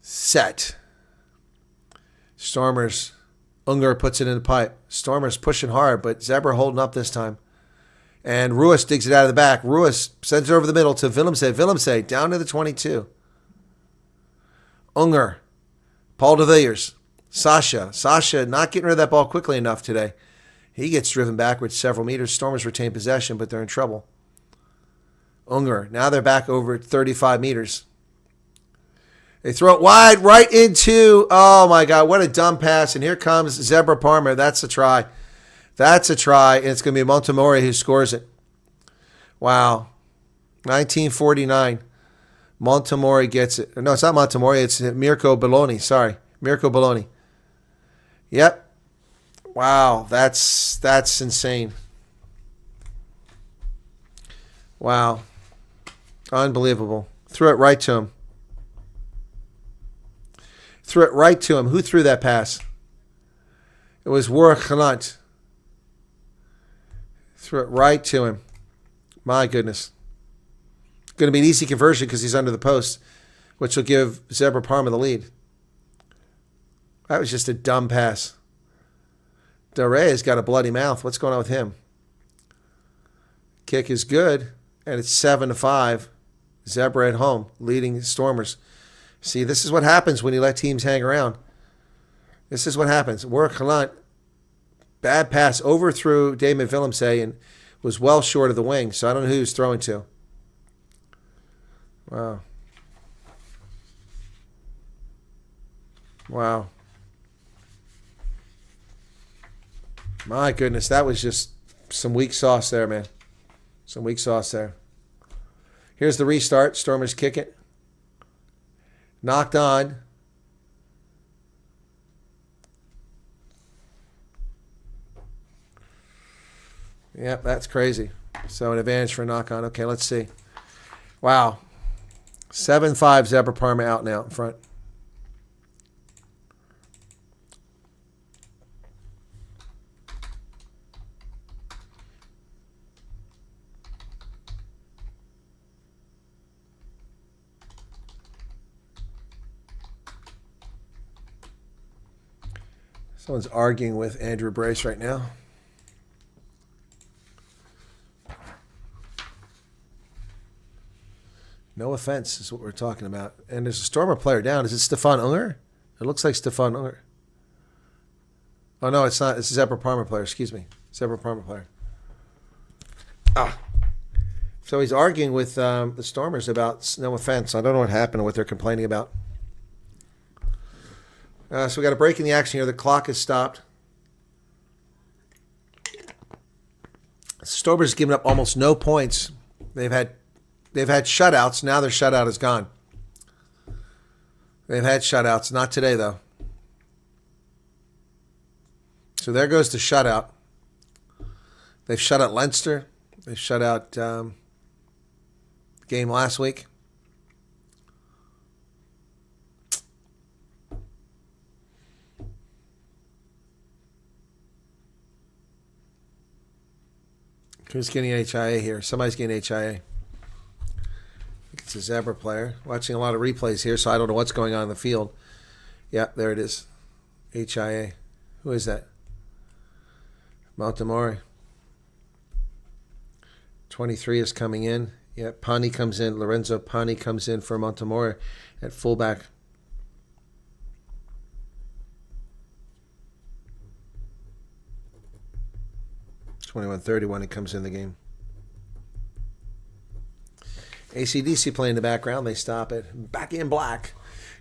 Set. Stormers. Unger puts it in the pipe. Stormers pushing hard, but Zebre holding up this time. And Ruiz digs it out of the back. Ruiz sends it over the middle to Willems. Willems down to the 22. Unger. Paul de Villiers. Sasha. Sasha not getting rid of that ball quickly enough today. He gets driven backwards several meters. Stormers retain possession, but they're in trouble. Unger. Now they're back over 35 meters. They throw it wide right into, oh my God, what a dumb pass. And here comes Zebre Parma. That's a try. That's a try. And it's going to be Montemori who scores it. Wow. 1949. Montemori gets it. No, it's not Montemori. It's Mirko Belloni. Sorry. Mirko Belloni. Yep. Wow. That's insane. Wow. Unbelievable. Threw it right to him. Threw it right to him. Who threw that pass? It was Warwick Khanat. Threw it right to him. My goodness. Going to be an easy conversion because he's under the post, which will give Zebre Parma the lead. That was just a dumb pass. Dare's got a bloody mouth. What's going on with him? Kick is good, and it's 7-5. Zebre at home, leading the Stormers. See, this is what happens when you let teams hang around. This is what happens. Warwick Khanat, bad pass, overthrew Damon Willemse and was well short of the wing, so I don't know who he was throwing to. Wow. Wow. My goodness, that was just some weak sauce there, man. Some weak sauce there. Here's the restart. Stormers kick it. Knocked on. Yep, that's crazy. So an advantage for a knock on. Okay, let's see. Wow. 7-5 Zebre Parma out now in front. Someone's arguing with Andrew Brace right now. No offense is what we're talking about. And there's a Stormer player down. Is it Stefan Unger? It looks like Stefan Unger. Oh, no, it's not. It's a Zebre Parma player. Excuse me. Zebre Parma player. Ah. So he's arguing with the Stormers about no offense. I don't know what happened or what they're complaining about. So we got a break in the action here. The clock has stopped. Stormers given up almost no points. They've had shutouts. Now their shutout is gone. They've had shutouts. Not today, though. So there goes the shutout. They've shut out Leinster. They've shut out the game last week. Who's getting HIA here? Somebody's getting HIA. I think it's a Zebre player. Watching a lot of replays here, so I don't know what's going on in the field. Yeah, there it is. HIA. Who is that? Montemori. 23 is coming in. Yeah, Pani comes in. Lorenzo Pani comes in for Montemori at fullback. $21.31, it comes in the game. AC/DC playing in the background. They stop it. Back in black.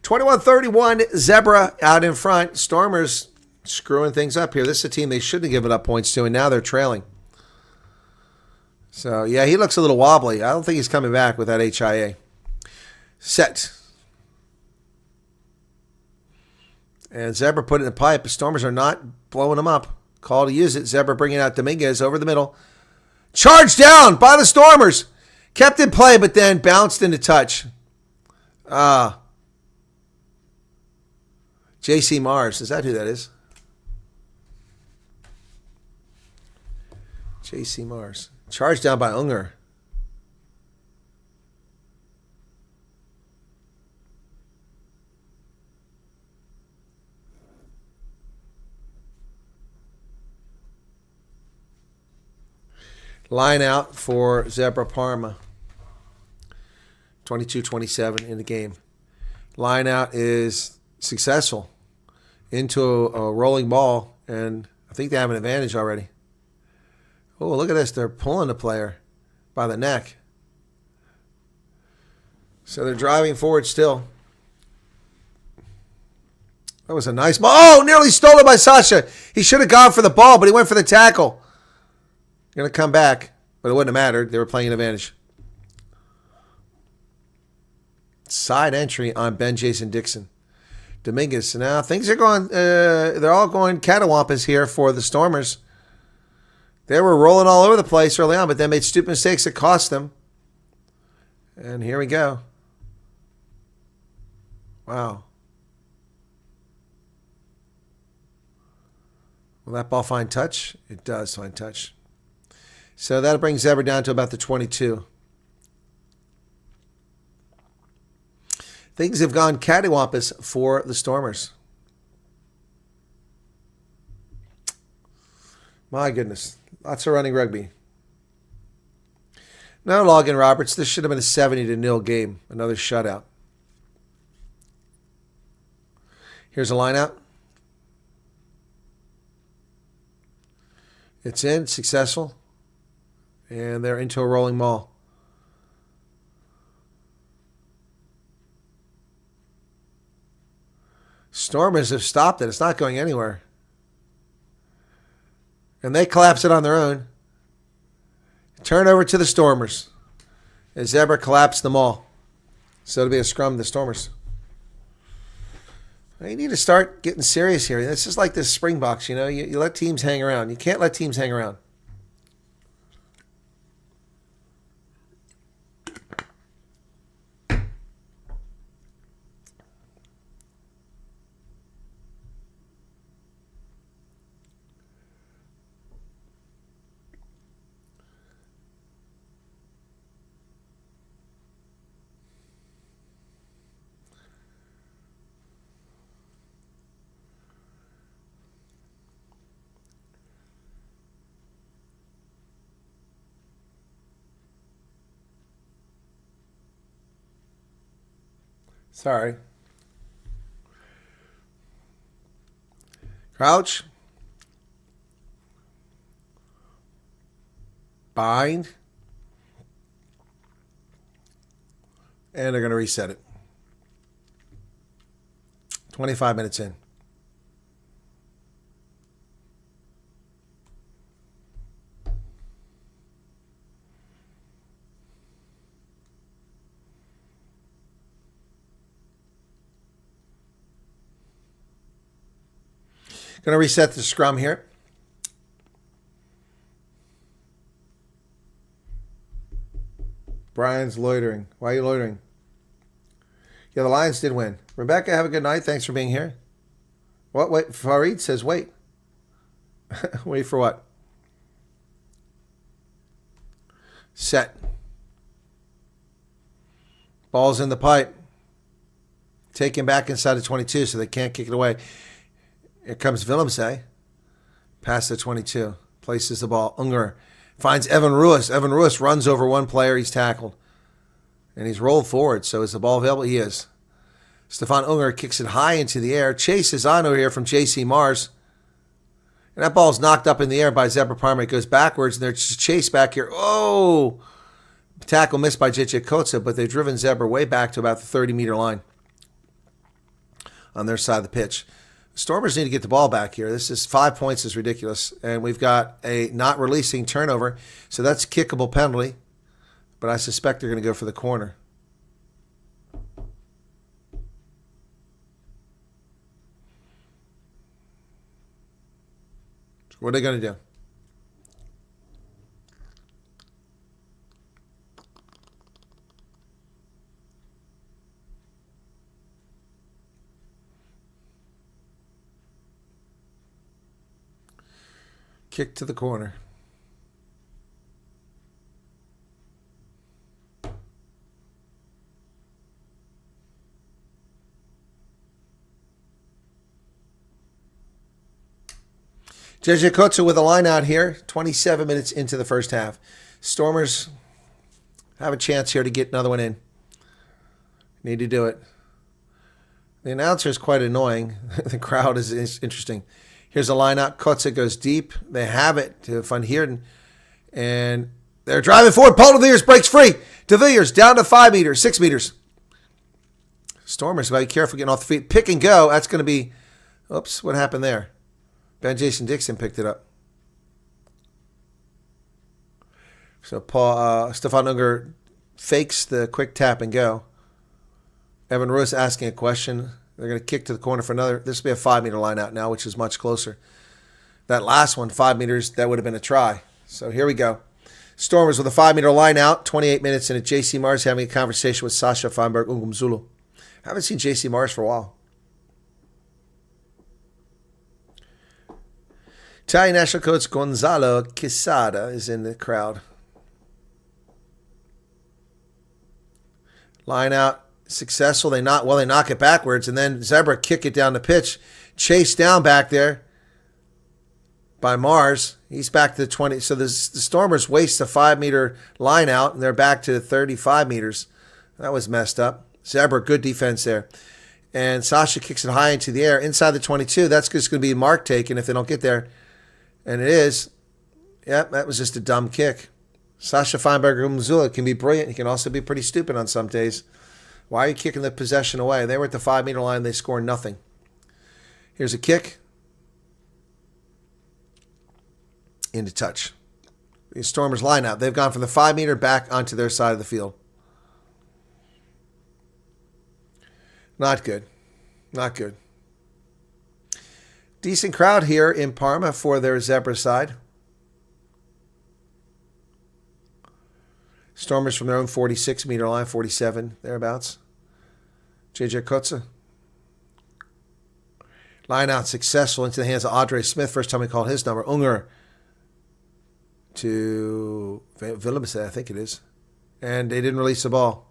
21-31, Zebre out in front. Stormers screwing things up here. This is a team they shouldn't have given up points to, and now they're trailing. So, yeah, he looks a little wobbly. I don't think he's coming back with that HIA. Set. And Zebre put it in the pipe. The Stormers are not blowing them up. Call to use it. Zebre bringing out Dominguez over the middle. Charged down by the Stormers. Kept in play, but then bounced into touch. J.C. Mars. Is that who that is? J.C. Mars. Charged down by Unger. Line out for Zebre Parma. 22-27 in the game. Line out is successful into a rolling ball, and I think they have an advantage already. Oh, look at this. They're pulling the player by the neck. So they're driving forward still. That was a nice ball. Oh, nearly stolen by Sasha. He should have gone for the ball, but he went for the tackle. Going to come back, but it wouldn't have mattered. They were playing an advantage. Side entry on Ben Jason Dixon. Dominguez. So now things are going, they're all going catawampus here for the Stormers. They were rolling all over the place early on, but they made stupid mistakes that cost them. And here we go. Wow. Will that ball find touch? It does find touch. So that brings Zebre down to about the 22. Things have gone cattywampus for the Stormers. My goodness. Lots of running rugby. No Logan Roberts. This should have been a 70-0 game. Another shutout. Here's a line out. It's in. Successful. And they're into a rolling maul. Stormers have stopped it. It's not going anywhere. And they collapse it on their own. Turnover to the Stormers. As Zebre collapsed them all. So it'll be a scrum to the Stormers. You need to start getting serious here. This is like this Springboks, you know. You let teams hang around. You can't let teams hang around. Sorry. Crouch. Bind. And they're going to reset it. 25 minutes in. Going to reset the scrum here. Brian's loitering. Why are you loitering? Yeah, the Lions did win. Rebecca, have a good night. Thanks for being here. What? Wait. Farid says wait. Wait for what? Set. Ball's in the pipe. Taken back inside the 22 so they can't kick it away. Here comes Willemse. Past the 22. Places the ball. Unger finds Evan Ruiz. Evan Ruiz runs over one player. He's tackled. And he's rolled forward. So is the ball available? He is. Stefan Unger kicks it high into the air. Chase is on over here from J.C. Mars. And that ball's knocked up in the air by Zebre Parma. It goes backwards, and there's Chase back here. Oh! Tackle missed by J.J. Kotza, but they've driven Zebre way back to about the 30-meter line on their side of the pitch. Stormers need to get the ball back here. This is 5 points is ridiculous. And we've got a not releasing turnover. So that's a kickable penalty. But I suspect they're going to go for the corner. So what are they going to do? Kick to the corner. JJ Kotza with a line out here, 27 minutes into the first half. Stormers have a chance here to get another one in. Need to do it. The announcer is quite annoying. The crowd is interesting. Here's a line out. Kotza goes deep. They have it to Van Heerden. And they're driving forward. Paul de Villiers breaks free. De Villiers down to 5 meters, 6 meters. Stormers, be careful getting off the feet. Pick and go. That's going to be, oops, what happened there? Ben Jason Dixon picked it up. So Stefan Unger fakes the quick tap and go. Evan Ruiz asking a question. They're going to kick to the corner for another. This will be a 5-meter line out now, which is much closer. That last one, 5 meters, that would have been a try. So here we go. Stormers with a 5-meter line out, 28 minutes in it. JC Mars having a conversation with Sasha Feinberg Ungumzulu. I haven't seen JC Mars for a while. Italian national coach Gonzalo Quesada is in the crowd. Line out, successful. They knock it backwards, and then Zebre kick it down the pitch. Chased down back there by Mars. He's back to the 20. So the Stormers waste a 5-meter line out, and they're back to 35 meters. That was messed up. Zebre, good defense there. And Sasha kicks it high into the air. Inside the 22, that's just going to be mark taken if they don't get there. And it is. Yep, that was just a dumb kick. Sasha Feinberg-Umzula can be brilliant. He can also be pretty stupid on some days. Why are you kicking the possession away? They were at the 5-meter line. They scored nothing. Here's a kick. Into touch. The Stormers line out. They've gone from the 5-meter back onto their side of the field. Not good. Not good. Decent crowd here in Parma for their Zebre side. Stormers from their own 46-meter line, 47, thereabouts. JJ Kotze. Line out successful into the hands of Audrey Smith. First time we called his number. Unger to Willemse, I think it is. And they didn't release the ball.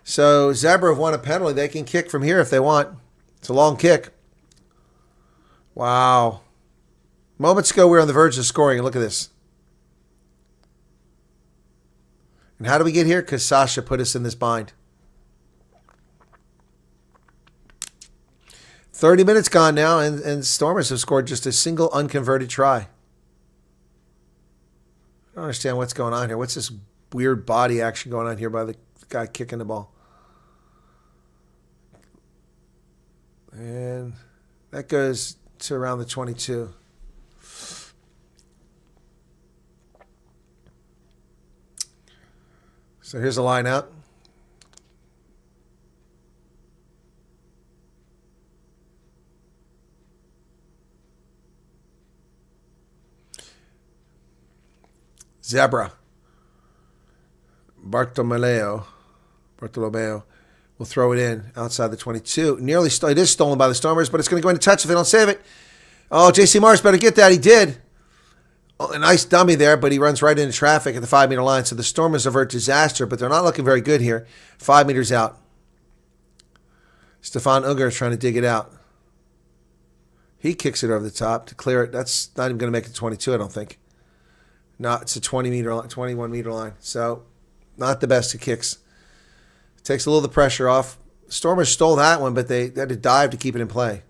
So Zebre have won a penalty. They can kick from here if they want. It's a long kick. Wow. Moments ago, we were on the verge of scoring, and look at this. And how do we get here? Because Sasha put us in this bind. 30 minutes gone now, and Stormers have scored just a single unconverted try. I don't understand what's going on here. What's this weird body action going on here by the guy kicking the ball? And that goes to around the 22. So here's a line out. Zebre. Bartolomeo will throw it in outside the 22. It is stolen by the Stormers, but it's going to go into touch if they don't save it. Oh, JC Mars better get that. He did. Oh, a nice dummy there, but he runs right into traffic at the 5-meter line. So the Stormers avert disaster, but they're not looking very good here. 5 meters out. Stefan Unger is trying to dig it out. He kicks it over the top to clear it. That's not even going to make it 22, I don't think. No, it's a 21-meter line. So not the best of kicks. Takes a little of the pressure off. Stormers stole that one, but they had to dive to keep it in play.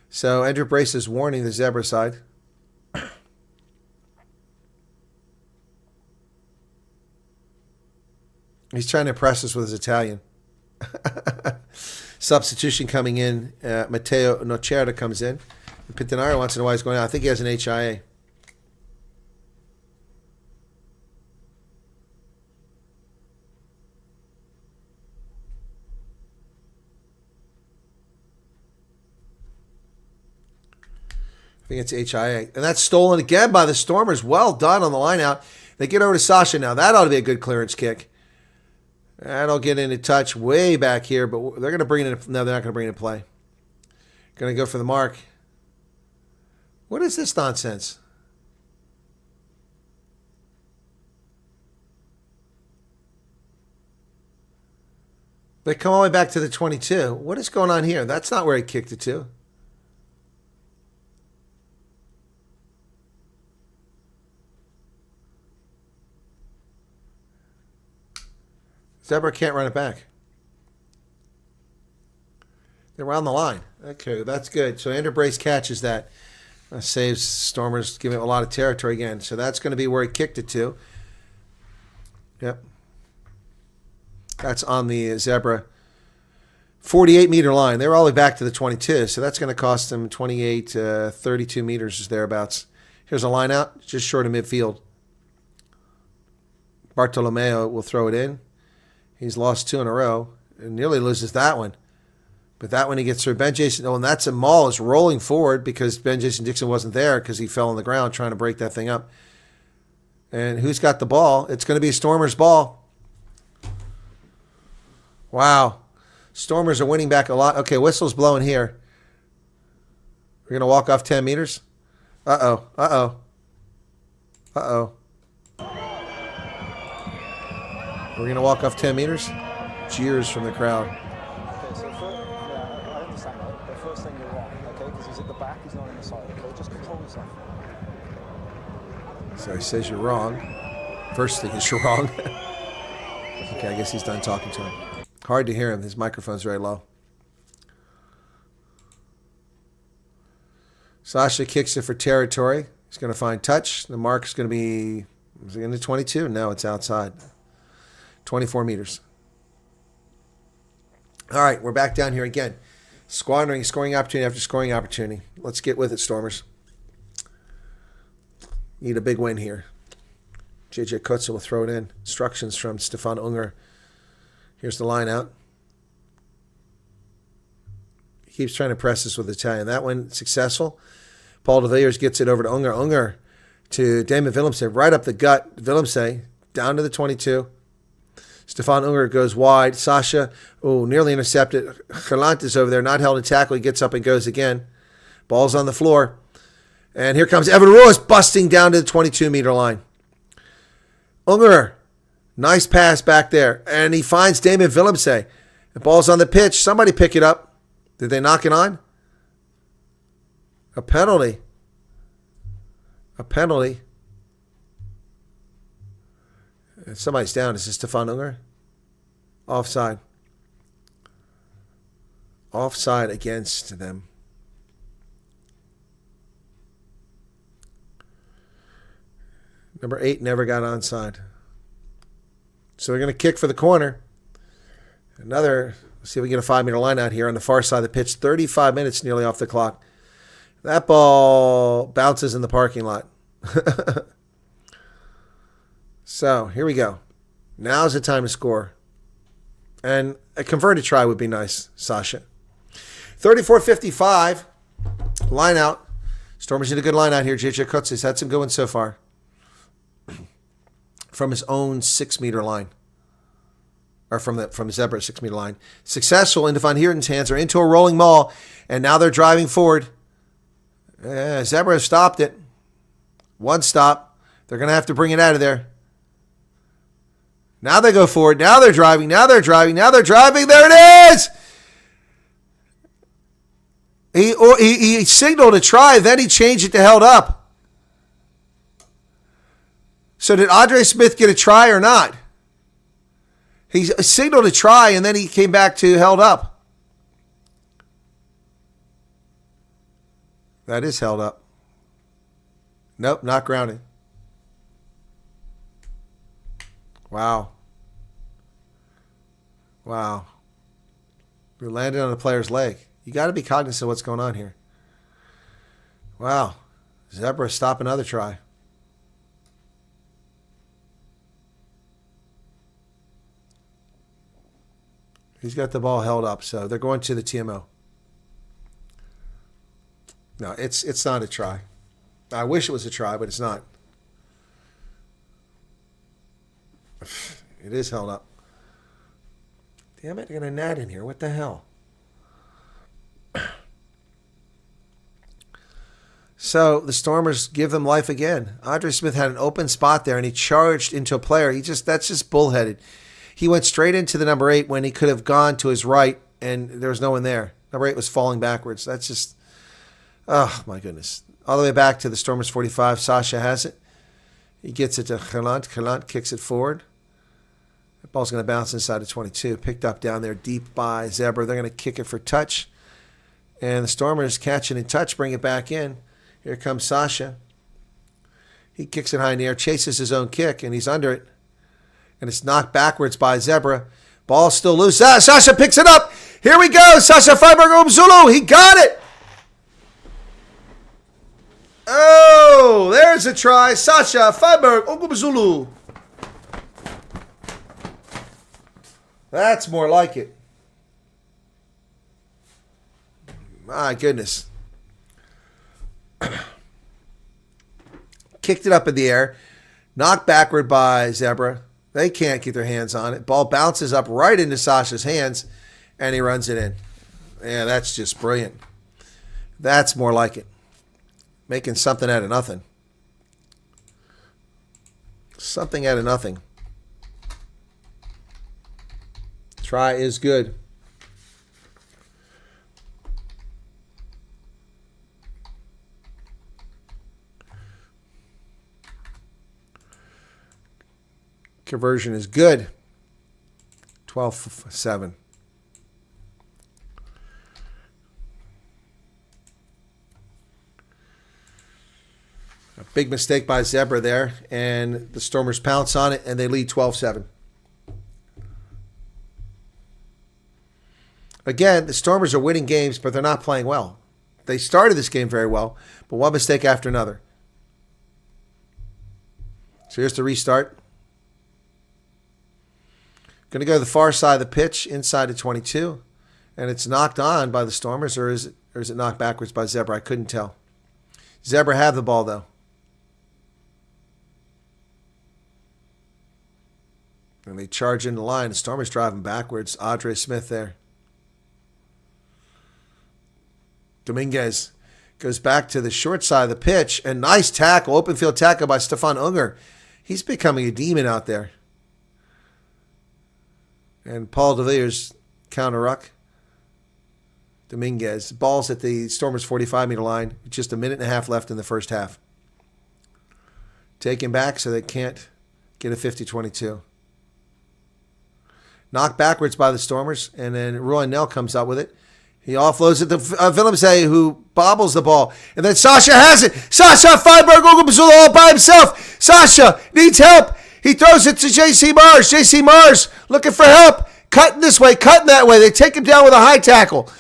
So Andrew Brace is warning the Zebre side. He's trying to impress us with his Italian. Substitution coming in. Matteo Nocerda comes in. Pittanaro wants to know why he's going out. I think he has an HIA. I think it's HIA. And that's stolen again by the Stormers. Well done on the line out. They get over to Sasha now. That ought to be a good clearance kick. That'll get into touch way back here, but they're going to bring it in. No, they're not going to bring it in play. Going to go for the mark. What is this nonsense? They come all the way back to the 22. What is going on here? That's not where he kicked it to. Zebre can't run it back. They're around the line. Okay, that's good. So Andrew Brace catches that. Saves Stormers, giving it a lot of territory again. So that's going to be where he kicked it to. Yep. That's on the Zebre 48-meter line. They were all the way back to the 22, so that's going to cost them 28, 32 meters thereabouts. Here's a line out, just short of midfield. Bartolomeo will throw it in. He's lost 2 in a row and nearly loses that one. But that one he gets through. Ben Jason, and that's a Maul is rolling forward because Ben Jason Dixon wasn't there because he fell on the ground trying to break that thing up. And who's got the ball? It's going to be Stormers' ball. Wow. Stormers are winning back a lot. Okay, whistle's blowing here. We're going to walk off 10 meters. Uh-oh. Uh-oh. Uh-oh. We're going to walk off 10 meters. Cheers from the crowd. Okay, so I understand that, but first thing you're wrong, okay? Because he's at the back, he's not in the side, okay? Just control yourself. So he says you're wrong. First thing is you're wrong. Okay, I guess he's done talking to him. Hard to hear him. His microphone's very low. Sasha kicks it for territory. He's going to find touch. The mark is going to be, is it into 22? No, it's outside. 24 meters. All right, we're back down here again. Squandering scoring opportunity after scoring opportunity. Let's get with it, Stormers. Need a big win here. JJ Kutzel will throw it in. Instructions from Stefan Unger. Here's the line out. He keeps trying to press this with Italian. That one successful. Paul de Villiers gets it over to Unger. Unger to Damon Willemse. Right up the gut. Willemse down to the 22. Stefan Unger goes wide. Sasha, nearly intercepted. Galant is over there, not held in tackle. He gets up and goes again. Ball's on the floor. And here comes Evan Ruiz busting down to the 22-meter line. Unger, nice pass back there. And he finds Damon Willemse. The ball's on the pitch. Somebody pick it up. Did they knock it on? A penalty. A penalty. Somebody's down. Is this Stefan Unger? Offside. Offside against them. Number 8 never got onside. So they're going to kick for the corner. Let's see if we can get a 5-meter line out here on the far side of the pitch. 35 minutes nearly off the clock. That ball bounces in the parking lot. So, here we go. Now's the time to score. And a converted try would be nice, Sasha. 34-55. Line out. Stormers need a good line out here. JJ Kutz has had some good ones so far. From his own 6-meter line. Or from Zebre 6-meter line. Successful into Van Heerden's hands. They're into a rolling maul. And now they're driving forward. Zebre stopped it. One stop. They're going to have to bring it out of there. Now they go forward. Now they're driving. Now they're driving. Now they're driving. There it is! He signaled a try, then he changed it to held up. So did Andre Smith get a try or not? He signaled a try, and then he came back to held up. That is held up. Nope, not grounding. Wow. Wow. We landed on a player's leg. You got to be cognizant of what's going on here. Wow. Zebre stop another try. He's got the ball held up, so they're going to the TMO. No, it's not a try. I wish it was a try, but it's not. It is held up. Damn it, I got a gnat in here. What the hell? So the Stormers give them life again. Andre Smith had an open spot there, and he charged into a player. That's just bullheaded. He went straight into the number 8 when he could have gone to his right, and there was no one there. Number 8 was falling backwards. That's just, oh my goodness. All the way back to the Stormers 45. Sasha has it. He gets it to Galant. Galant kicks it forward. The ball's going to bounce inside of 22. Picked up down there deep by Zebre. They're going to kick it for touch. And the Stormers catch it in touch, bring it back in. Here comes Sasha. He kicks it high in the air, chases his own kick, and he's under it. And it's knocked backwards by Zebre. Ball still loose. Sasha picks it up. Here we go. Sasha Freiberg Zulu. He got it. Oh, there's a try. Sasha Freiberg Zulu. That's more like it. My goodness. Kicked it up in the air. Knocked backward by Zebre. They can't get their hands on it. Ball bounces up right into Sasha's hands, and he runs it in. Yeah, that's just brilliant. That's more like it. Making something out of nothing. Something out of nothing. Try is good. Conversion is good. 12-7. A big mistake by Zebre there, and the Stormers pounce on it, and they lead 12-7. Again, the Stormers are winning games, but they're not playing well. They started this game very well, but one mistake after another. So here's the restart. Going to go to the far side of the pitch, inside the 22, and it's knocked on by the Stormers, or is it knocked backwards by Zebre? I couldn't tell. Zebre have the ball, though. And they charge in the line. The Stormers driving backwards. Audrey Smith there. Dominguez goes back to the short side of the pitch, and nice tackle, open field tackle by Stefan Unger. He's becoming a demon out there. And Paul de Villiers counter ruck. Dominguez. Ball's at the Stormers' 45-meter line. Just a minute and a half left in the first half. Taken back so they can't get a 50-22. Knocked backwards by the Stormers, and then Roy Nell comes up with it. He offloads it to Willemse, who bobbles the ball. And then Sasha has it. Sasha Feinberg all by himself. Sasha needs help. He throws it to J.C. Mars. J.C. Mars looking for help. Cutting this way, cutting that way. They take him down with a high tackle.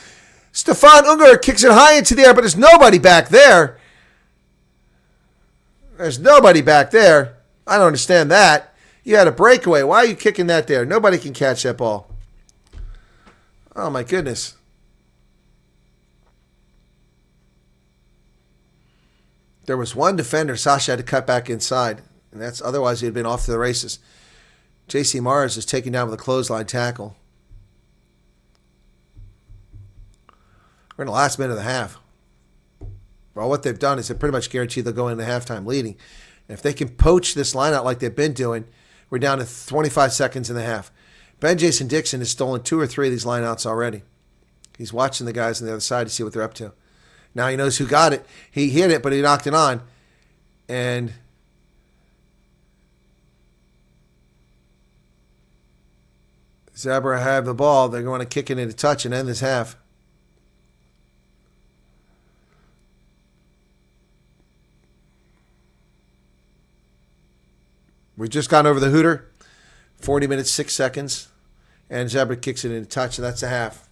Stefan Unger kicks it high into the air, but there's nobody back there. There's nobody back there. I don't understand that. You had a breakaway. Why are you kicking that there? Nobody can catch that ball. Oh, my goodness. There was one defender Sasha had to cut back inside, and that's otherwise he had been off to the races. J.C. Mars is taken down with a clothesline tackle. We're in the last minute of the half. Well, what they've done is they're pretty much guaranteed they'll go into halftime leading. And if they can poach this line out like they've been doing, we're down to 25 seconds in the half. Ben Jason Dixon has stolen 2 or 3 of these lineouts already. He's watching the guys on the other side to see what they're up to. Now he knows who got it. He hit it, but he knocked it on. And Zebre have the ball. They're going to kick it into touch and end this half. We've just gone over the hooter. 40 minutes, 6 seconds. And Zebre kicks it into touch, and that's a half.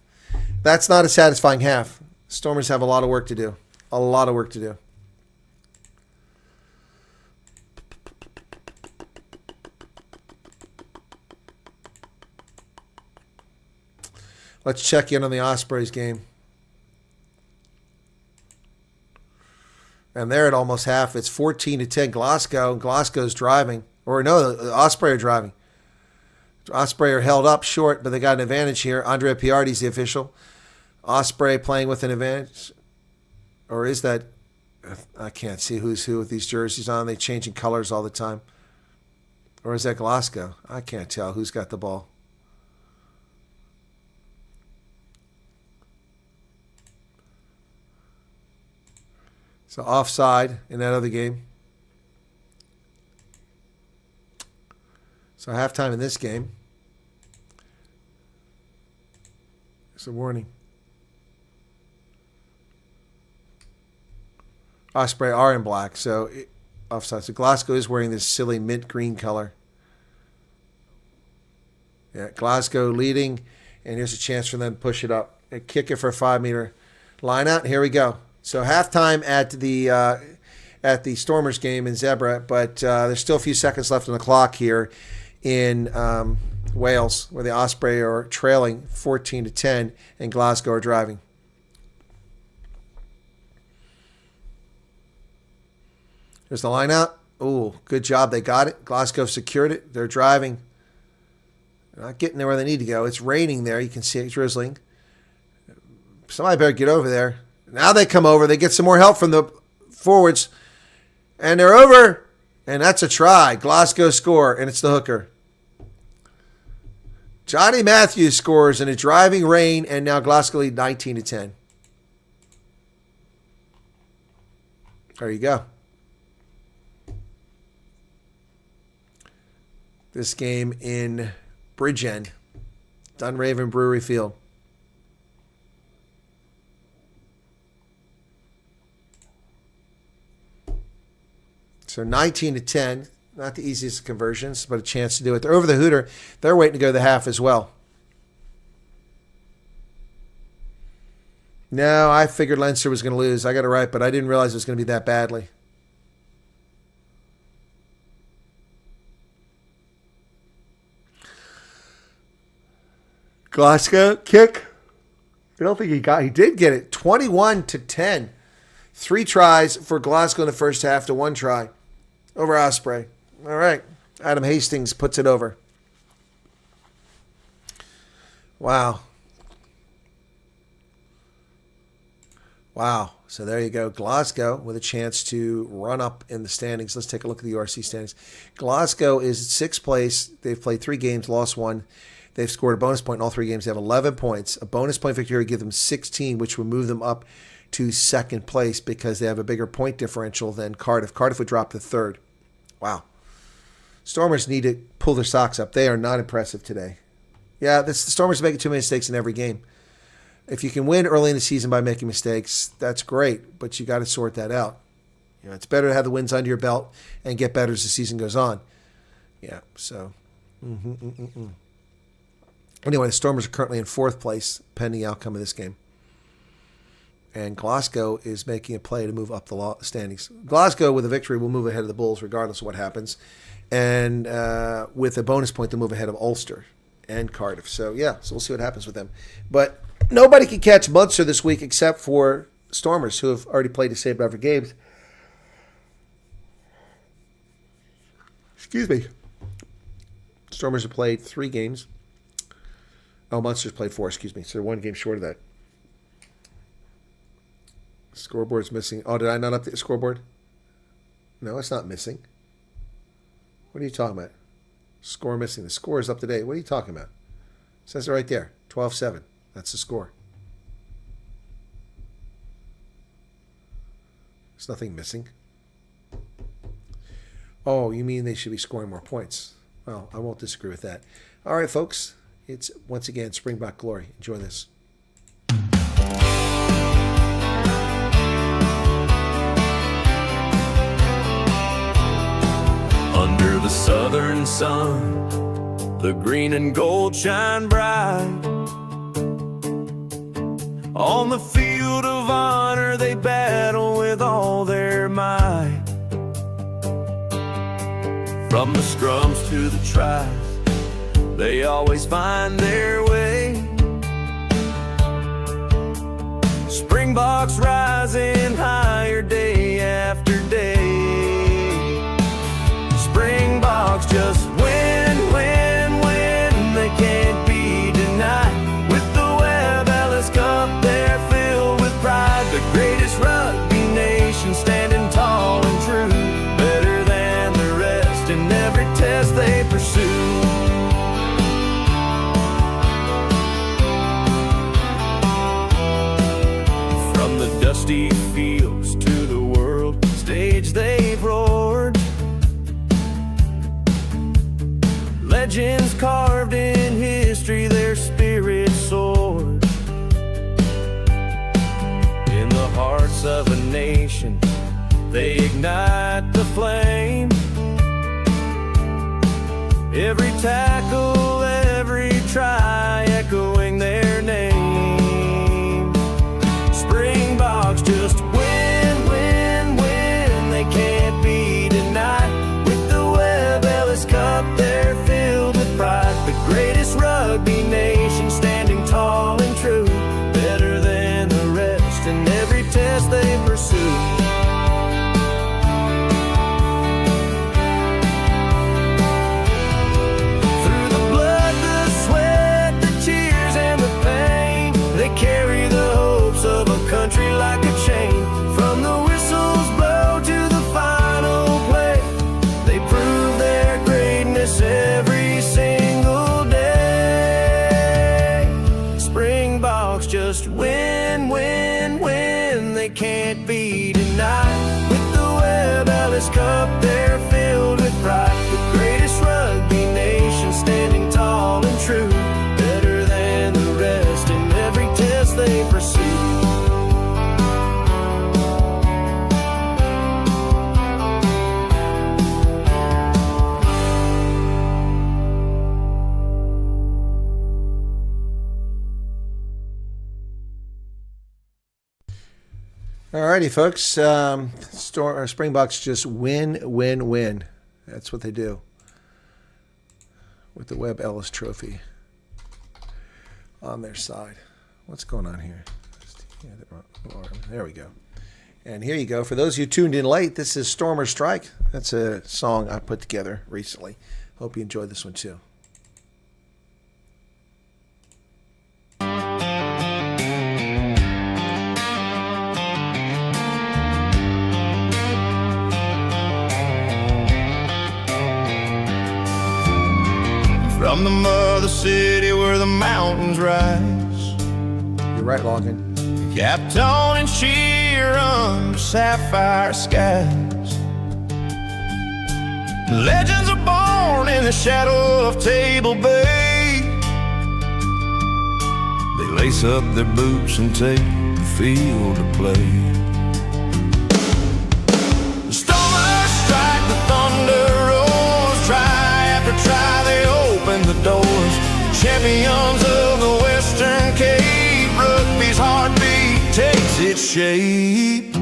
That's not a satisfying half. Stormers have a lot of work to do. A lot of work to do. Let's check in on the Ospreys game. And they're at almost half. It's 14-10 Glasgow. Glasgow's driving. Or no, the Osprey are driving. Osprey are held up short, but they got an advantage here. Andrea Piardi's the official. Osprey playing with an advantage. Or is that... I can't see who's who with these jerseys on. They changing colors all the time. Or is that Glasgow? I can't tell who's got the ball. So offside in that other game. So halftime in this game. There's a warning. Osprey are in black, so offside. So Glasgow is wearing this silly mint green color. Yeah, Glasgow leading, and here's a chance for them to push it up. They kick it for a 5-meter line out. Here we go. So halftime at the Stormers game in Zebre, but there's still a few seconds left on the clock here in Wales, where the Osprey are trailing 14-10, and Glasgow are driving. There's the line out. Oh, good job. They got it. Glasgow secured it. They're driving. They're not getting there where they need to go. It's raining there. You can see it drizzling. Somebody better get over there. Now they come over. They get some more help from the forwards. And they're over. And that's a try. Glasgow score. And it's the hooker. Johnny Matthews scores in a driving rain. And now Glasgow lead 19-10. There you go. This game in Bridgend, Dunraven Brewery Field. So 19-10, not the easiest of conversions, but a chance to do it. They're over the hooter. They're waiting to go to the half as well. No, I figured Leinster was going to lose. I got it right, but I didn't realize it was going to be that badly. Glasgow kick. I don't think he did get it. 21-10. 3 tries for Glasgow in the first half to 1 try over Osprey. All right. Adam Hastings puts it over. Wow. Wow. So there you go. Glasgow with a chance to run up in the standings. Let's take a look at the URC standings. Glasgow is 6th place. They've played 3 games, lost 1. They've scored a bonus point in all 3 games. They have 11 points. A bonus point victory would give them 16, which would move them up to 2nd place because they have a bigger point differential than Cardiff. Cardiff would drop to 3rd. Wow. Stormers need to pull their socks up. They are not impressive today. Yeah, the Stormers are making too many mistakes in every game. If you can win early in the season by making mistakes, that's great, but you got to sort that out. You know, it's better to have the wins under your belt and get better as the season goes on. Yeah, so. Anyway, the Stormers are currently in 4th place, pending the outcome of this game. And Glasgow is making a play to move up the standings. Glasgow, with a victory, will move ahead of the Bulls regardless of what happens. And with a bonus point, they'll move ahead of Ulster and Cardiff. So, yeah, so we'll see what happens with them. But nobody can catch Munster this week except for Stormers, who have already played the same number of games. Excuse me. Stormers have played 3 games. Oh, Munster's played 4, excuse me. So they're 1 game short of that. Scoreboard's missing. Oh, did I not update the scoreboard? No, it's not missing. What are you talking about? Score missing. The score is up to date. What are you talking about? It says it right there. 12-7. That's the score. There's nothing missing. Oh, you mean they should be scoring more points? Well, I won't disagree with that. All right, folks. It's, once again, Springbok Glory. Enjoy this. Under the southern sun, the green and gold shine bright. On the field of honor, they battle with all their might. From the scrums to the tries, they always find their way. Springboks rising higher day after day. Springboks just win, win, win. They can't be denied. With the Webb Ellis Cup, they're filled with pride. The greatest rugby nation, standing tall and true. Better than the rest in every test they pursue. Dusty fields to the world stage they've roared. Legends carved in history, their spirit soared. In the hearts of a nation, they ignite the flame. Every tackle, every try, echoing their name. Springboks just win, win, win. They can't be denied. With the Webb Ellis Cup, they're filled with pride. The greatest rugby nation, standing tall and true. Better than the rest in every test they pursue. they can't be denied. With the Webb Ellis Cup, they're filled with pride. The greatest rugby nation standing tall and true, better than the rest in every test they pursue. Alrighty, folks. Springboks just win, win, win. That's what they do with the Webb Ellis Trophy on their side. What's going on here? There we go. And here you go. For those of you tuned in late, this is Storm or Strike. That's a song I put together recently. Hope you enjoyed this one too. From the mother city where the mountains rise, You're right, Logan. capped on and sheer under sapphire skies. Legends are born in the shadow of Table Bay. They lace up their boots and take the field to play. The Stormers strike, the thunder roars. Try after try, they open the doors. Champions of the Western Cape, rugby's heartbeat takes its shape.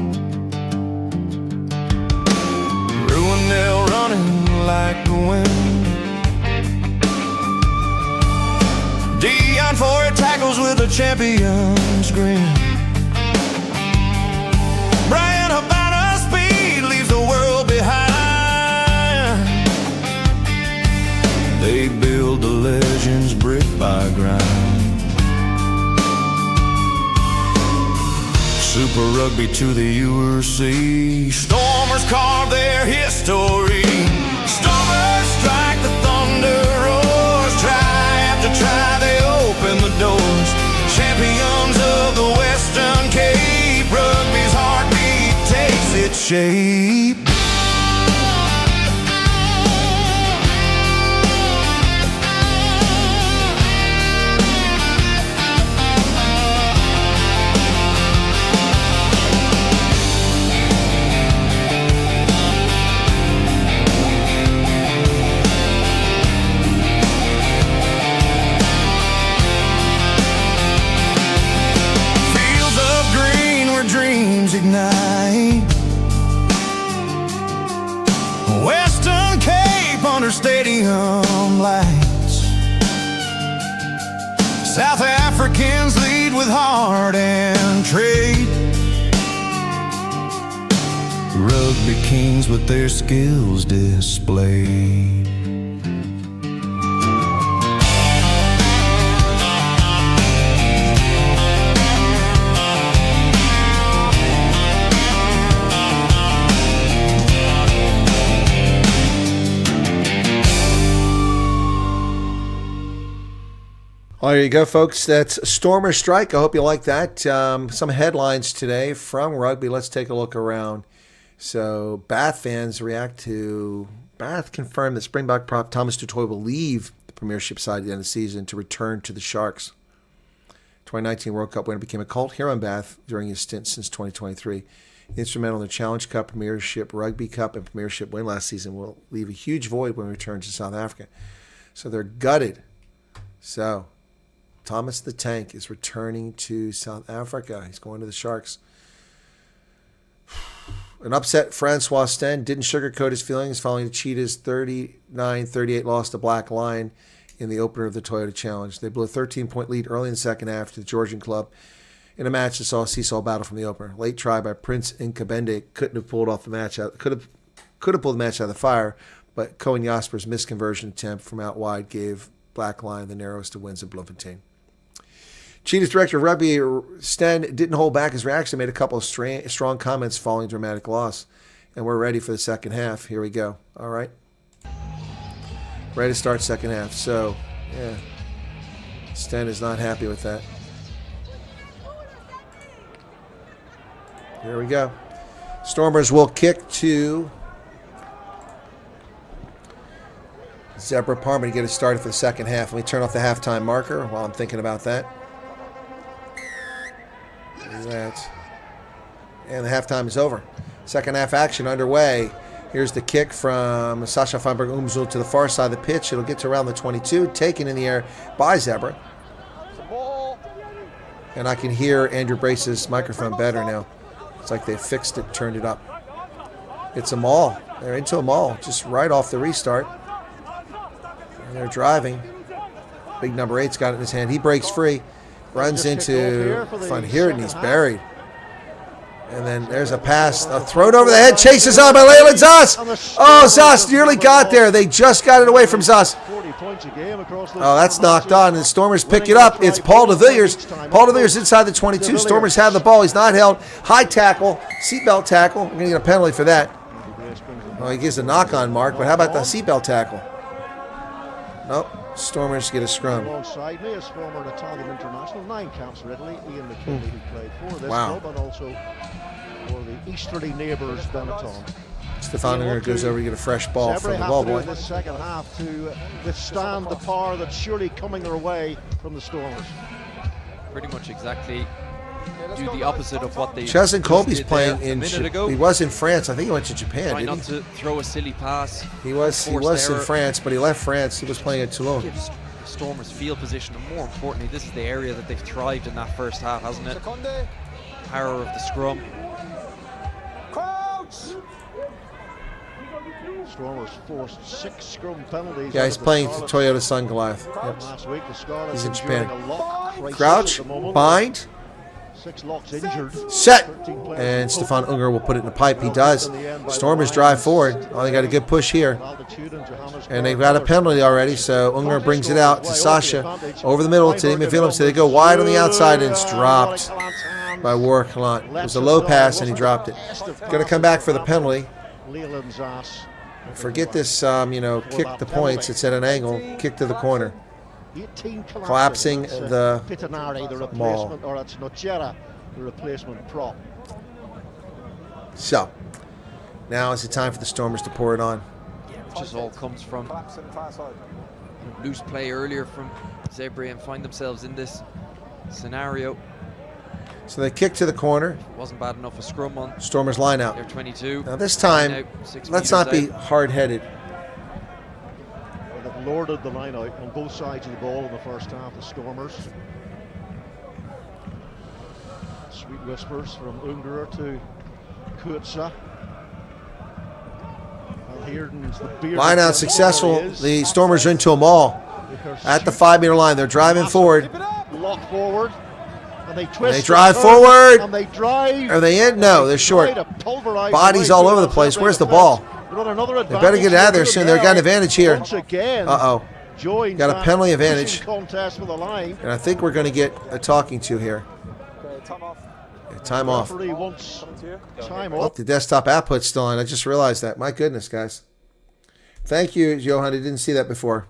Ruinell running like the wind. Dion Ford tackles with a champion's grin. Brian Habana's speed leaves the world behind. They build the legends brick by grind. Super Rugby to the URC. Stormers carve their history. Stormers strike, the thunder roars. Try after try, they open the doors. Champions of the Western Cape, rugby's heartbeat takes its shape. Ignite. Western Cape under stadium lights. South Africans lead with heart and trade. Rugby kings with their skills displayed. Well, there you go, folks. That's Stormer Strike. I hope you like that. Some headlines today from rugby. Let's take a look around. So, Bath fans react to Bath confirmed that Springbok prop Thomas du Toit will leave the Premiership side at the end of the season to return to the Sharks. 2019 World Cup winner became a cult hero in Bath during his stint since 2023. Instrumental in the Challenge Cup, Premiership, Rugby Cup, and Premiership win last season will leave a huge void when he returns to South Africa. So they're gutted. So Thomas the Tank is returning to South Africa. He's going to the Sharks. An upset Francois Sten didn't sugarcoat his feelings following the Cheetahs' 39-38 loss to Black Lion in the opener of the Toyota Challenge. They blew a 13-point lead early in the second half to the Georgian club in a match that saw a seesaw battle from the opener. Late try by Prince Nkabende couldn't have pulled off the match out. Could have pulled the match out of the fire, but Cohen Jasper's misconversion attempt from out wide gave Black Lion the narrowest of wins at Bloemfontein. Cheetah's director of rugby, Sten, didn't hold back his reaction, made a couple of strong comments following a dramatic loss. And we're ready for the second half. Here we go. All right. Ready to start second half. So, yeah. Sten is not happy with that. Here we go. Stormers will kick to Zebre Parma to get it started for the second half. Let me turn off the halftime marker while I'm thinking about that. Look at that. And the halftime is over. Second half action underway. Here's the kick from Sasha Feinberg Umzul to the far side of the pitch. It'll get to around the 22, taken in the air by Zebre. And I can hear Andrew Brace's microphone better now. It's like they fixed it, turned it up. It's a maul. They're into a maul, just right off the restart. And they're driving. Big number 8's got it in his hand. He breaks free, runs into Van Heerden. He's buried. And then there's a pass, thrown over the head, chases on by Leyland Zas. Oh, Zas nearly got there. They just got it away from Zas. Oh, that's knocked on, and the Stormers pick it up. It's Paul de Villiers. Paul de Villiers inside the 22. Stormers have the ball. He's not held. High tackle, seatbelt tackle. We're going to get a penalty for that. Well, he gives a knock-on mark, but how about the seatbelt tackle? Nope. Stormers get a scrum. Alongside me is former Italian international, 9 caps for Italy, Ian McKinley, who played for this club and also for the easterly neighbours Benetton. Stefan Unger goes over to get a fresh ball from the ball boy. Zebre have to do this second half to withstand the power that's surely coming their way from the Stormers. Pretty much exactly do the opposite of what they Chesson Colby's playing in he was in France. I think he went to Japan. Try not to throw a silly pass. He was in France, but he left France. He was playing at Toulon. Gives Stormers field position, and more importantly, this is the area that they've thrived in that first half, hasn't it? Power of the scrum. Stormers forced 6 scrum penalties. Yeah, he's playing for Toyota Sun Goliath. Yep. Last week, the Scarlets He's in Japan. Crouch, bind, 6 locks injured. set, and Stefan Unger will put it in the pipe. He does. Stormers drive forward. Oh, they got a good push here. And they've got a penalty already, so Unger brings it out to Sasha. Over the middle to Damien Willems. So they go wide on the outside, and it's dropped by Warwick Gallant. It was a low pass, and he dropped it. Going to come back for the penalty. Forget this, kick the points. It's at an angle. Kick to the corner. Collapsing the maul. Or it's Nocera, the replacement prop. So, now is the time for the Stormers to pour it on. Which is all comes from loose play earlier from Zebre and find themselves in this scenario. So they kick to the corner. Wasn't bad enough a scrum on Stormers line out. their 22. Now this time, let's not be hard-headed. Well, they've lorded the line out on both sides of the ball in the first half, the Stormers. Sweet whispers from Ungerer to Kutsa. Line out successful. The Stormers are into a maul at the 5-meter line. They're driving forward. Lock forward. And they twist. They drive forward. And they drive. Are they in? No, they're short. Bodies all over the place. Where's the ball? They better get out of there soon. They've got an advantage here. Uh-oh. Got a penalty advantage. And I think we're going to get a talking to here. Time off. Oh, the desktop output's still on. I just realized that. My goodness, guys. Thank you, Johan. I didn't see that before.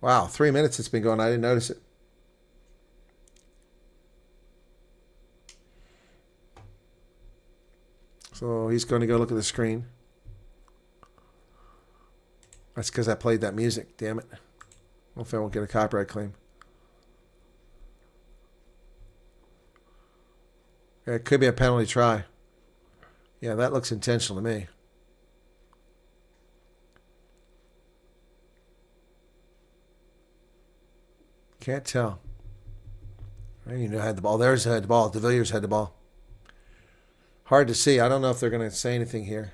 Wow, 3 minutes it's been going. I didn't notice it. So he's going to go look at the screen. That's because I played that music. Damn it. Hopefully I won't get a copyright claim. It could be a penalty try. Yeah, that looks intentional to me. Can't tell. I didn't even know I had the ball. There's the ball. De Villiers had the ball. Hard to see. I don't know if they're going to say anything here.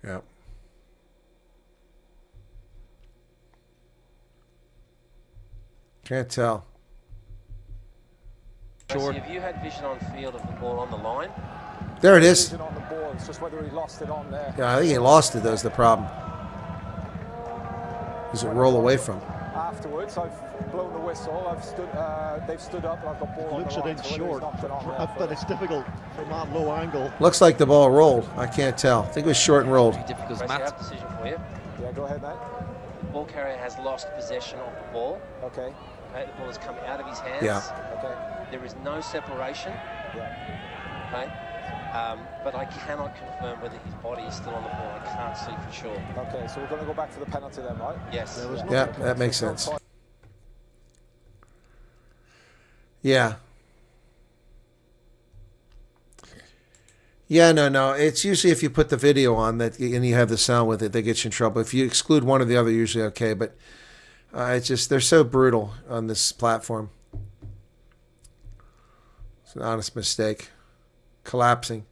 Yep. Can't tell. Have you had vision on field of the ball on the line? There it is. It's just whether he lost it on there. Yeah, I think he lost it, though, is the problem. Does it roll away from him? afterwards, I've blown the whistle. I've stood. They've stood up, and I've got ball on the Looks it line. in So whether he's short, knocked it on there but it's difficult from that low angle. Looks like the ball rolled. I can't tell. I think it was short and rolled. Very difficult. Tracy, I Matt, have a decision for you. Yeah, go ahead, mate. The ball carrier has lost possession of the ball. Okay. Okay, the ball is coming out of his hands. Yeah. Okay. There is no separation. Yeah. Okay. But I cannot confirm whether his body is still on the ball. I can't see for sure. Okay, so we're going to go back for the penalty then, right? Yes. There was Yeah, that makes sense. Yeah. Yeah, no. It's usually if you put the video on that and you have the sound with it, they get you in trouble. If you exclude one or the other, usually okay. But it's just they're so brutal on this platform. It's an honest mistake. Collapsing.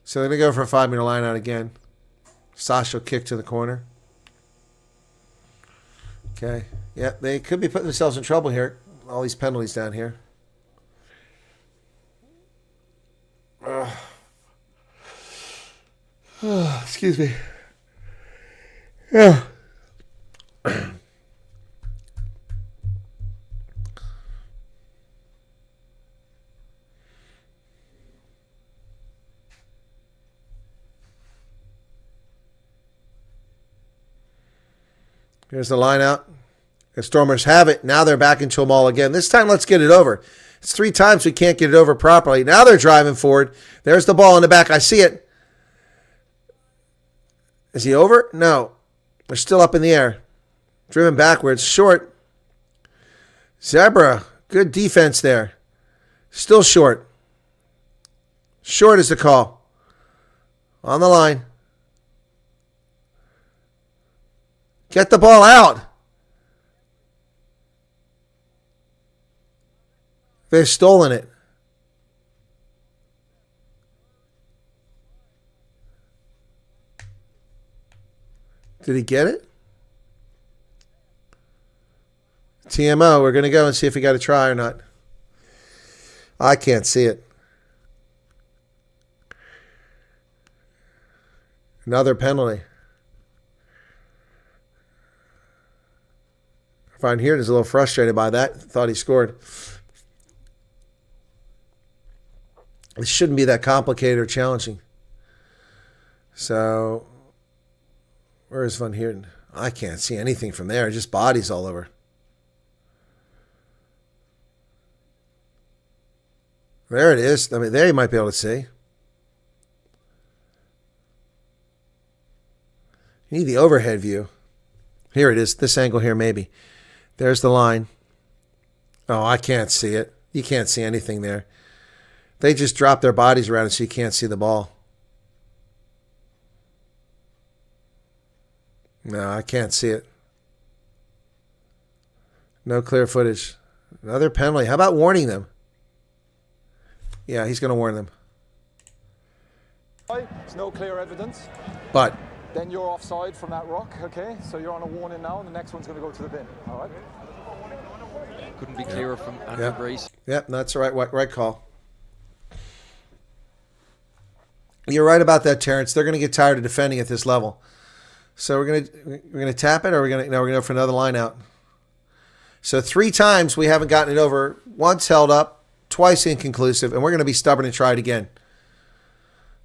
So they're going to go for a 5-meter line out again. Sasha will kick to the corner. Okay. Yeah, they could be putting themselves in trouble here. All these penalties down here. Excuse me. Yeah. Here's the line out. The Stormers have it. Now they're back into them all again. This time, let's get it over. It's 3 times we can't get it over properly. Now they're driving forward. There's the ball in the back. I see it. Is he over? No. They're still up in the air. Driven backwards. Short. Zebre. Good defense there. Still short. Short is the call. On the line. Get the ball out. They've stolen it. Did he get it? TMO, we're going to go and see if we got a try or not. I can't see it. Another penalty. Van Heerden is a little frustrated by that. Thought he scored. It shouldn't be that complicated or challenging. So, where is Van Heerden? I can't see anything from there. Just bodies all over. There it is. I mean, there you might be able to see. You need the overhead view. Here it is. This angle here, maybe. There's the line. Oh, I can't see it. You can't see anything there. They just drop their bodies around it so you can't see the ball. No, I can't see it. No clear footage. Another penalty. How about warning them? Yeah, he's going to warn them. There's no clear evidence. But Then you're offside from that rock, okay? So you're on a warning now, and the next one's going to go to the bin, all right? couldn't be clearer from Andrew Grace. Yep, that's the right call. You're right about that, Terrence. They're going to get tired of defending at this level. So we're gonna tap it, or we're gonna go for another line out. So 3 times we haven't gotten it over. Once held up, twice inconclusive, and we're gonna be stubborn and try it again.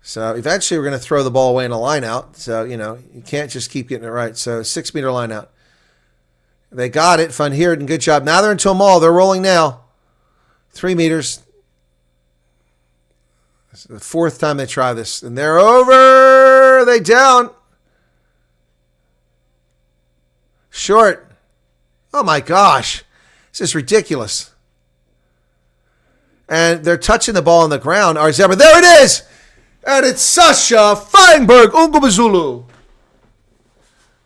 So eventually we're gonna throw the ball away in a line out. So you can't just keep getting it right. So 6-meter line out. They got it. Van Heerden, good job. Now they're into a maul. They're rolling now. 3 meters. This is the 4th time they try this, and they're over. They down. Short. Oh my gosh. This is ridiculous. And they're touching the ball on the ground. Our Zebre. There it is. And it's Sasha Feinberg Ungubazulu.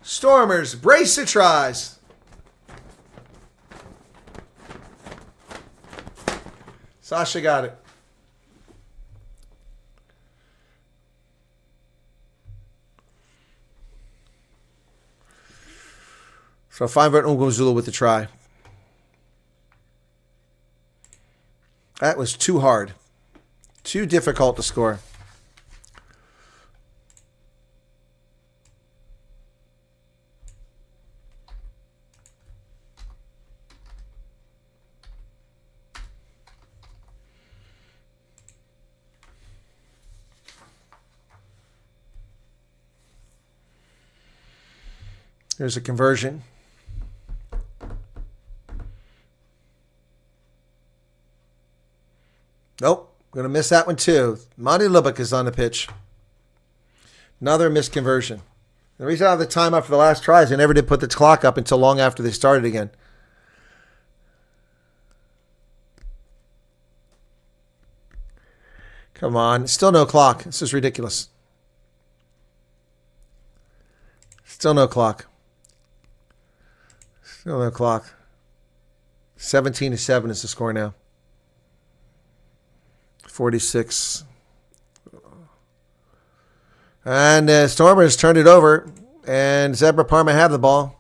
Stormers brace the tries. Sasha got it. So Feinberg Ungubazulu with the try. That was too hard. Too difficult to score. Here's a conversion. Nope. Going to miss that one too. Monty Lubbock is on the pitch. Another missed conversion. The reason I have the time up for the last try is I never did put the clock up until long after they started again. Come on. Still no clock. This is ridiculous. Still no clock. Still no clock. 17-7 is the score now. 46. And Stormers turned it over. And Zebre Parma have the ball.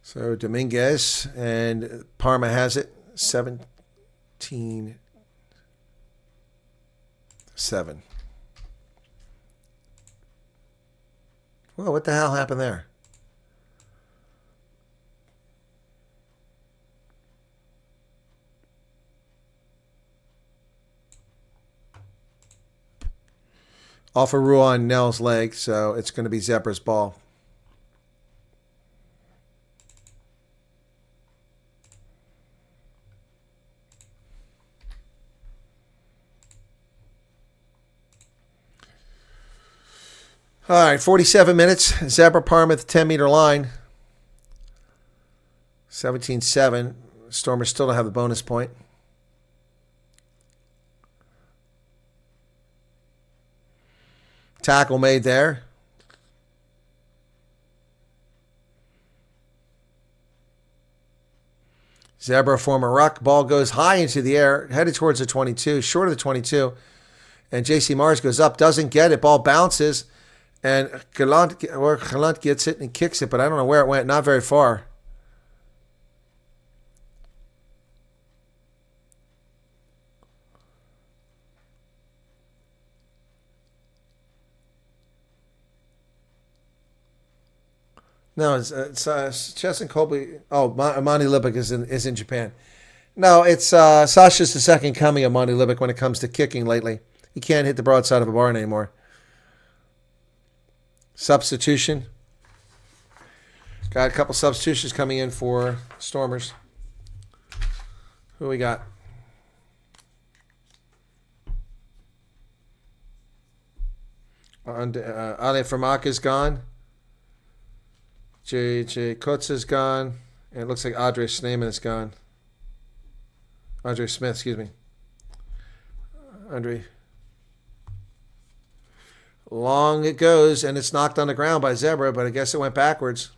So Dominguez and Parma has it. 17-7. Well, what the hell happened there? Off a Ruan Nell's leg, so it's going to be Zebre's ball. All right, 47 minutes. Zebre Parma at the 10-meter line. 17-7. Stormers still don't have the bonus point. Tackle made there. Zebre form a ruck. Ball goes high into the air, headed towards the 22, short of the 22. And J.C. Mars goes up, doesn't get it. Ball bounces. And Galant gets it and kicks it, but I don't know where it went. Not very far. No, it's Chesson Colby. Oh, Monty Lubbock is in Japan. No, it's Sasha's the second coming of Monty Lubbock when it comes to kicking lately. He can't hit the broadside of a barn anymore. Substitution. Got a couple substitutions coming in for Stormers. Who we got? Ale Fermac is gone. J.J. Kutz is gone. And it looks like Andre Schneemann is gone. Andre Smith, excuse me. Andre. Long it goes, and it's knocked on the ground by Zebre, but I guess it went backwards.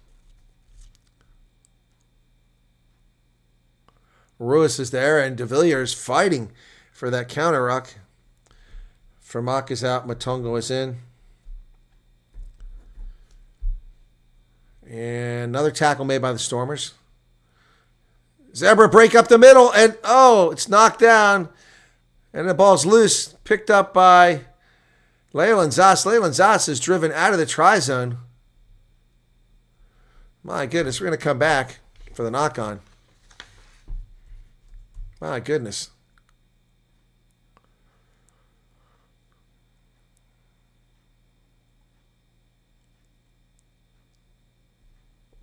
Ruiz is there, and De Villiers fighting for that counter ruck. Fermac is out, Matongo is in. And another tackle made by the Stormers. Zebre break up the middle, and it's knocked down. And the ball's loose, picked up by Leyland Zas. Leyland Zas is driven out of the try zone. My goodness, we're going to come back for the knock-on. My goodness.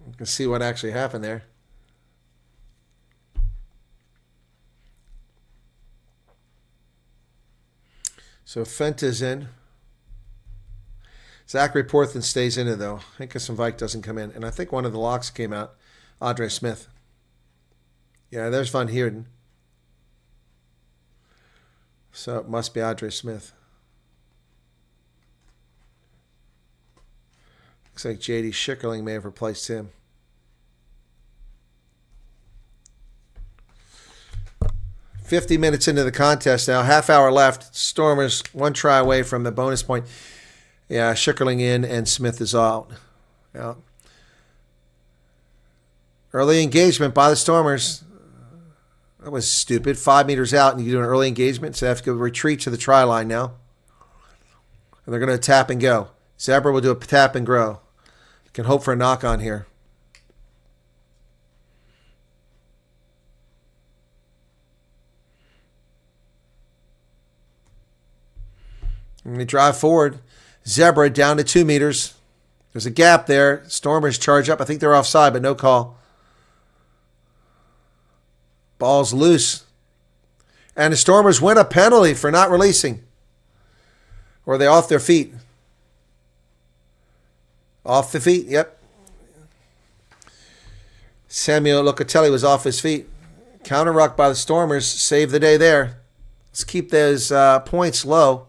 You can see what actually happened there. So Fenta's in. Zachary Porthen stays in it, though. Hinkus and Vike doesn't come in. And I think one of the locks came out. Andre Smith. Yeah, there's Van Heerden. So it must be Andre Smith. Looks like J.D. Schickerling may have replaced him. .50 minutes into the contest now. Half hour left. Stormers one try away from the bonus point. Yeah, Schickerling in and Smith is out. Yeah. Early engagement by the Stormers. That was stupid. 5 meters out and you do an early engagement, so they have to go retreat to the try line now. And they're going to tap and go. Zebre will do a tap and go. Can hope for a knock on here. And they drive forward. Zebre down to 2 meters. There's a gap there. Stormers charge up. I think they're offside, but no call. Ball's loose. And the Stormers win a penalty for not releasing. Or are they off their feet? Off the feet, yep. Samuel Locatelli was off his feet. Counter ruck by the Stormers. Save the day there. Let's keep those points low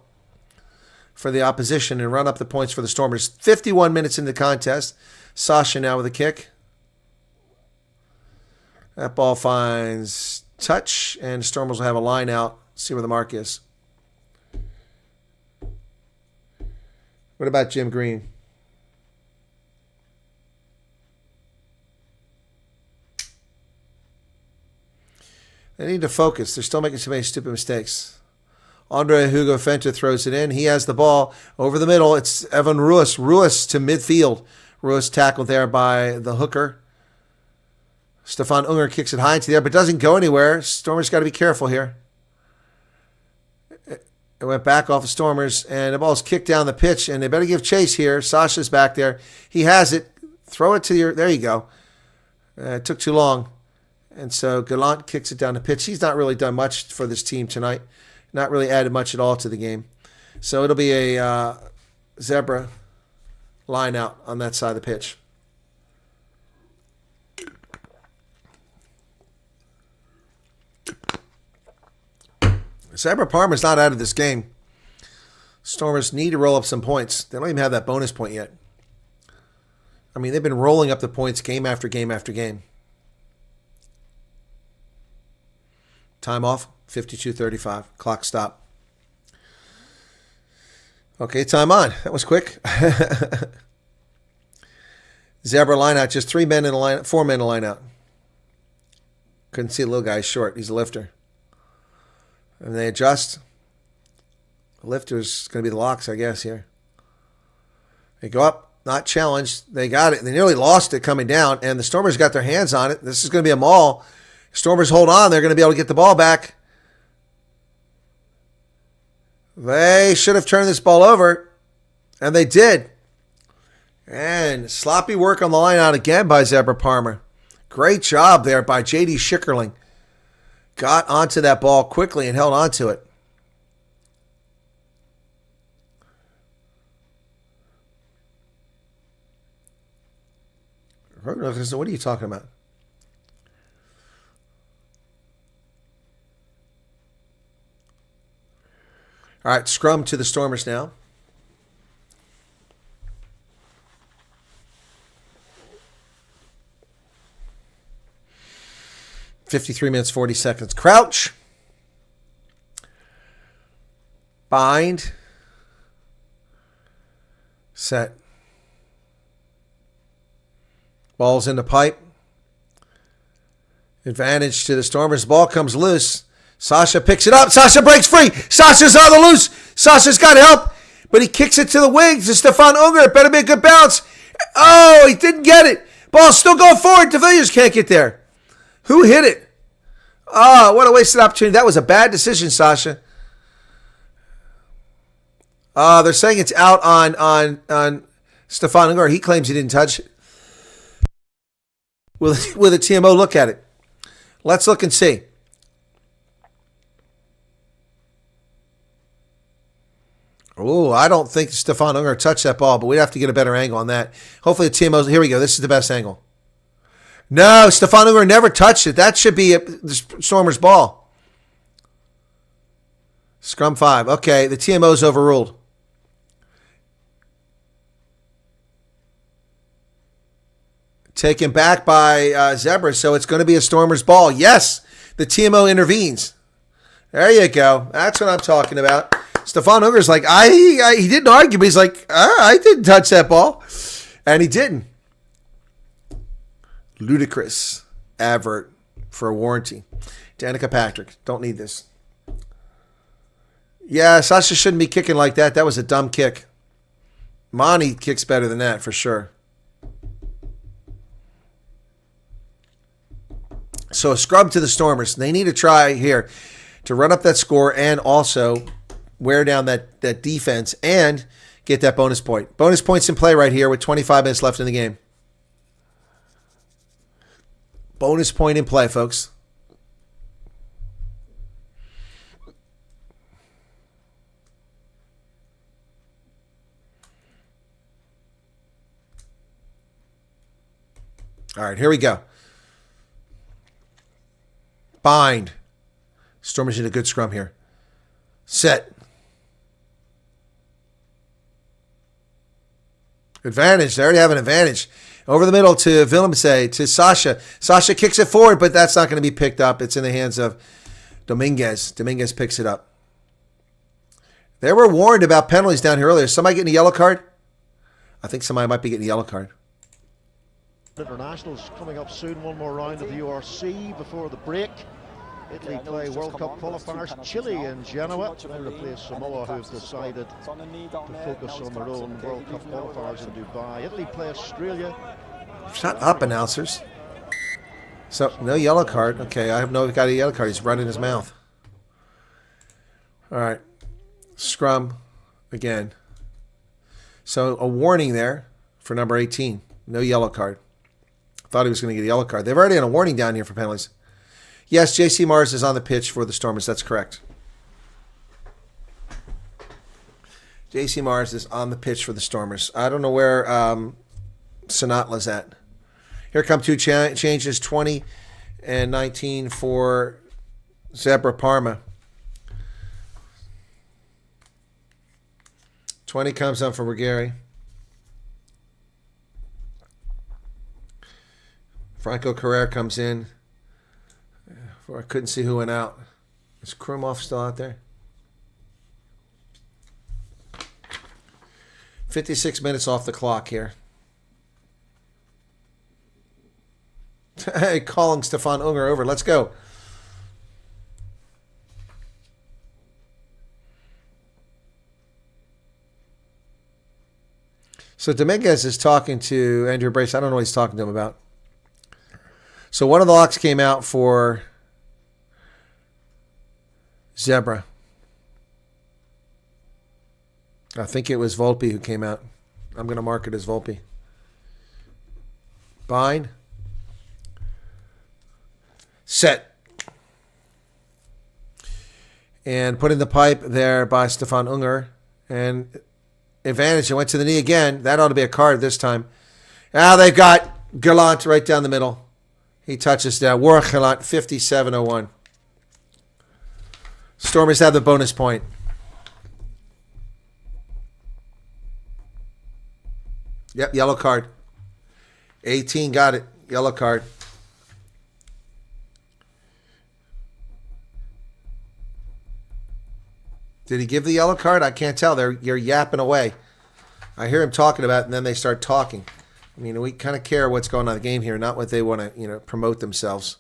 for the opposition and run up the points for the Stormers. 51 minutes in the contest. Sasha now with a kick. That ball finds touch, and the Stormers will have a line out. See where the mark is. What about Jim Green? They need to focus. They're still making so many stupid mistakes. Andre Hugo Fenter throws it in. He has the ball over the middle. It's Evan Ruiz. Ruiz to midfield. Ruiz tackled there by the hooker. Stefan Unger kicks it high into the air, but doesn't go anywhere. Stormers got to be careful here. It went back off the Stormers, and the ball's kicked down the pitch, and they better give chase here. Sasha's back there. He has it. Throw it to your... There you go. It took too long. And so Gallant kicks it down the pitch. He's not really done much for this team tonight. Not really added much at all to the game. So it'll be a Zebre line out on that side of the pitch. Zebre Parma's not out of this game. Stormers need to roll up some points. They don't even have that bonus point yet. I mean, they've been rolling up the points game after game after game. Time off, 52:35. Clock stop. Okay, time on. That was quick. Zebre line out. Just 3 men in a line, 4 men in a line out. Couldn't see the little guy. He's short. He's a lifter. And they adjust. The lifter's going to be the locks, I guess, here. They go up. Not challenged. They got it. They nearly lost it coming down, and the Stormers got their hands on it. This is going to be a maul. Stormers hold on. They're going to be able to get the ball back. They should have turned this ball over, and they did. And sloppy work on the line out again by Zebre Parma. Great job there by J.D. Schickerling. Got onto that ball quickly and held onto it. What are you talking about? All right, scrum to the Stormers now. (53 minutes 40 seconds). Crouch. Bind. Set. Ball's in the pipe. Advantage to the Stormers. Ball comes loose. Sasha picks it up. Sasha breaks free. Sasha's on the loose. Sasha's got help, but he kicks it to the wings. To Stefan Unger. It better be a good bounce. Oh, he didn't get it. Ball's still going forward. De Villiers can't get there. Who hit it? Oh, what a wasted opportunity. That was a bad decision, Sasha. They're saying it's out on Stefan Unger. He claims he didn't touch it. Will the TMO look at it? Let's look and see. Oh, I don't think Stefan Unger touched that ball, but we'd have to get a better angle on that. Hopefully the TMO's... Here we go. This is the best angle. No, Stefan Unger never touched it. That should be the Stormers' ball. Scrum 5. Okay, the TMO's overruled. Taken back by Zebre, so it's going to be a Stormers' ball. Yes, the TMO intervenes. There you go. That's what I'm talking about. Stefan Unger's like, he didn't argue, but he's like, I didn't touch that ball. And he didn't. Ludicrous advert for a warranty. Danica Patrick, don't need this. Yeah, Sasha shouldn't be kicking like that. That was a dumb kick. Monty kicks better than that, for sure. So a scrub to the Stormers. They need to try here to run up that score and also wear down that defense and get that bonus point. Bonus points in play right here with 25 minutes left in the game. Bonus point in play, folks. All right, here we go. Bind. Stormers need a good scrum here. Set. Advantage. They already have an advantage. Over the middle to Willemse, to Sasha. Sasha kicks it forward, but that's not going to be picked up. It's in the hands of Dominguez. Dominguez picks it up. They were warned about penalties down here earlier. Somebody getting a yellow card? I think somebody might be getting a yellow card. Internationals coming up soon. One more round of the URC before the break. Italy play World Cup qualifiers. Chile and Genoa. They replace Samoa, who have decided to focus on their own World Cup qualifiers in Dubai. Italy play Australia. Shut up, announcers. So, no yellow card. Okay, I have no got a yellow card. He's running his mouth. All right. Scrum again. So, a warning there for number 18. No yellow card. Thought he was going to get a yellow card. They've already had a warning down here for penalties. Yes, J.C. Mars is on the pitch for the Stormers. That's correct. J.C. Mars is on the pitch for the Stormers. I don't know where Sonatla's at. Here come two changes, 20 and 19 for Zebre Parma. 20 comes on for Ruggieri. Franco Carrera comes in. I couldn't see who went out. Is Krumov still out there? 56 minutes off the clock here. Hey, calling Stefan Unger over. Let's go. So Dominguez is talking to Andrew Brace. I don't know what he's talking to him about. So one of the locks came out for Zebre. I think it was Volpe who came out. I'm going to mark it as Volpe. Bind. Set. And put in the pipe there by Stefan Unger. And advantage. It went to the knee again. That ought to be a card this time. Now they've got Gallant right down the middle. He touches down. Warwick Gallant, 57-01. Stormers have the bonus point. Yep, yellow card. 18 got it. Yellow card. Did he give the yellow card? I can't tell. You're yapping away. I hear him talking about it, and then they start talking. I mean, we kind of care what's going on in the game here, not what they want to, promote themselves.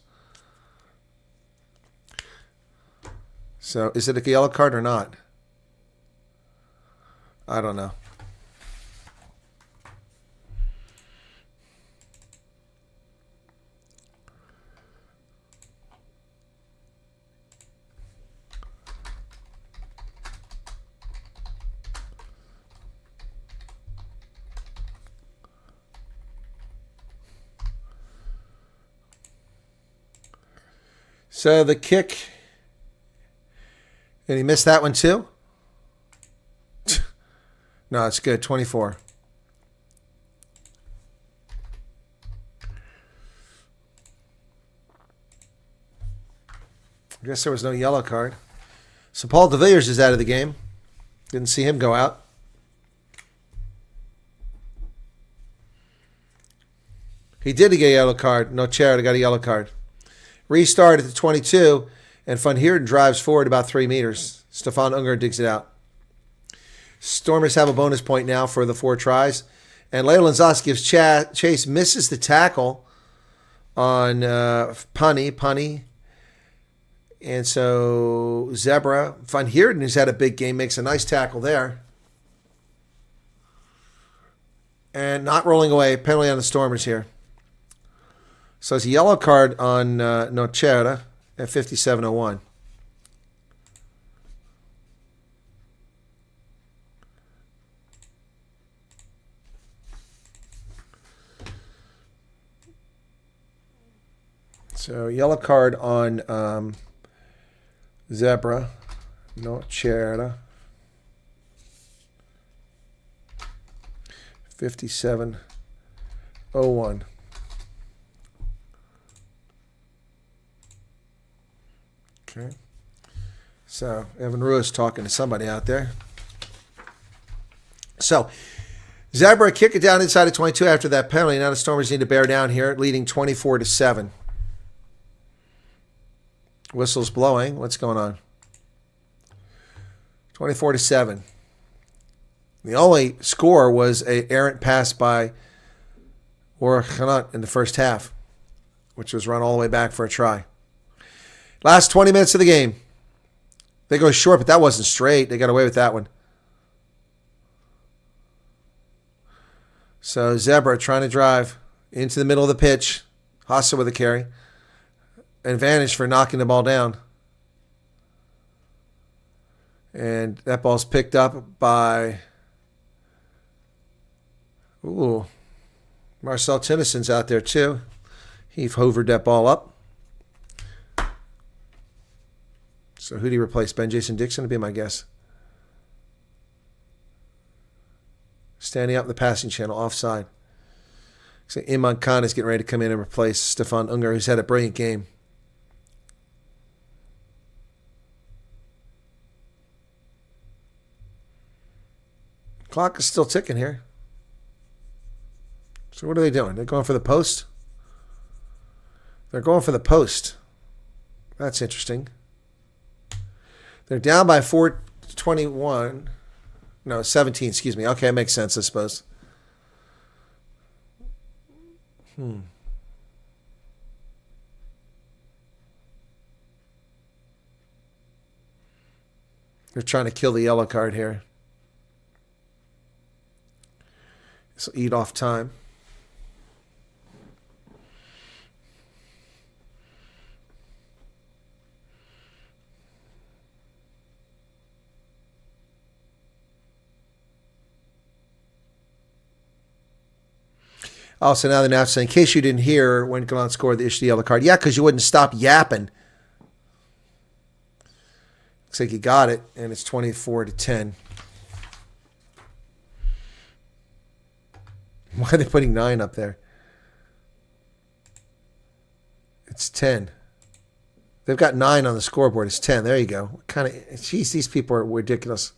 So, is it a yellow card or not? I don't know. So the kick, and he missed that one too? No, it's good, 24. I guess there was no yellow card. So Paul de Villiers is out of the game. Didn't see him go out. He did get a yellow card. No, Charity got a yellow card. Restart at the 22, and Van Heerden drives forward about 3 meters. Stefan Unger digs it out. Stormers have a bonus point now for the 4 tries. And Leo Lanzas gives chase, misses the tackle on Punny. And so Zebre, Van Heerden, who's had a big game, makes a nice tackle there. And not rolling away. Penalty on the Stormers here. So it's a yellow card on Nocera at 57:01. So yellow card on Zebre, Nocera, 57:01. Okay. So Evan Ruiz talking to somebody out there. So Zebre kick it down inside of 22 after that penalty. Now the Stormers need to bear down here, leading 24-7. Whistle's blowing. What's going on? 24-7. The only score was an errant pass by Orkhanat in the first half, which was run all the way back for a try. Last 20 minutes of the game. They go short, but that wasn't straight. They got away with that one. So Zebre trying to drive into the middle of the pitch. Hassa with a carry. Advantage for knocking the ball down. And that ball's picked up by Marcel Tennyson's out there too. He hovered that ball up. So who do you replace? Ben Jason Dixon would be my guess. Standing up in the passing channel, offside. So Imran Khan is getting ready to come in and replace Stefan Unger, who's had a brilliant game. Clock is still ticking here. So what are they doing? They're going for the post? They're going for the post. That's interesting. They're down by 4:21. No, 17, excuse me. Okay, that makes sense, I suppose. They're trying to kill the yellow card here. This will eat off time. Also, now they're now saying, in case you didn't hear when Galan scored, they issued the yellow card. Yeah, because you wouldn't stop yapping. Looks like you got it, and it's 24-10. Why are they putting 9 up there? It's 10. They've got 9 on the scoreboard. It's 10. There you go. What kind of? Jeez, these people are ridiculous.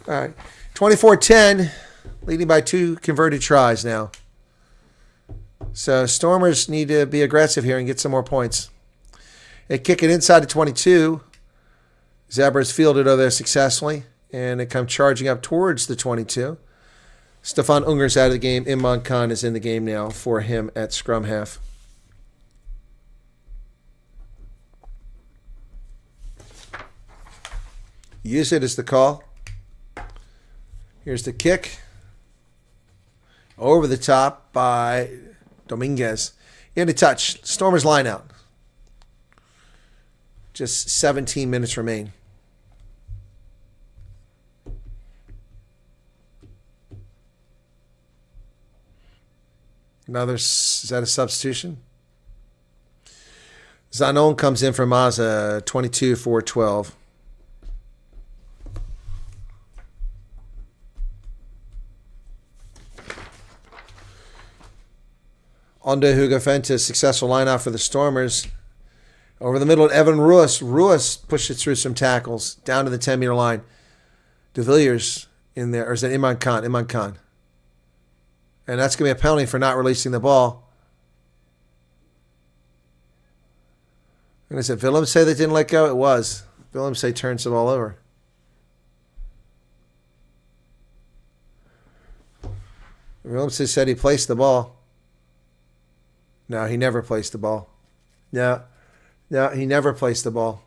All right, 24-10, leading by 2 converted tries now. So Stormers need to be aggressive here and get some more points. They kick it inside to 22. Zebre's fielded over there successfully, and they come charging up towards the 22. Stefan Unger's out of the game. Imran Khan is in the game now for him at scrum half. Use it as the call. Here's the kick. Over the top by Dominguez. Into touch. Stormers line out. Just 17 minutes remain. Another, is that a substitution? Zanon comes in for Maza, 22-4-12. Onde Hugafenta, successful lineout for the Stormers. Over the middle at Evan Ruiz. Ruiz pushed it through some tackles down to the 10-meter line. De Villiers in there, or is that Imran Khan? Imran Khan. And that's going to be a penalty for not releasing the ball. And is it Willem say that didn't let go? It was. Willem say turns the ball over. Willem said he placed the ball. No, he never placed the ball. No, he never placed the ball.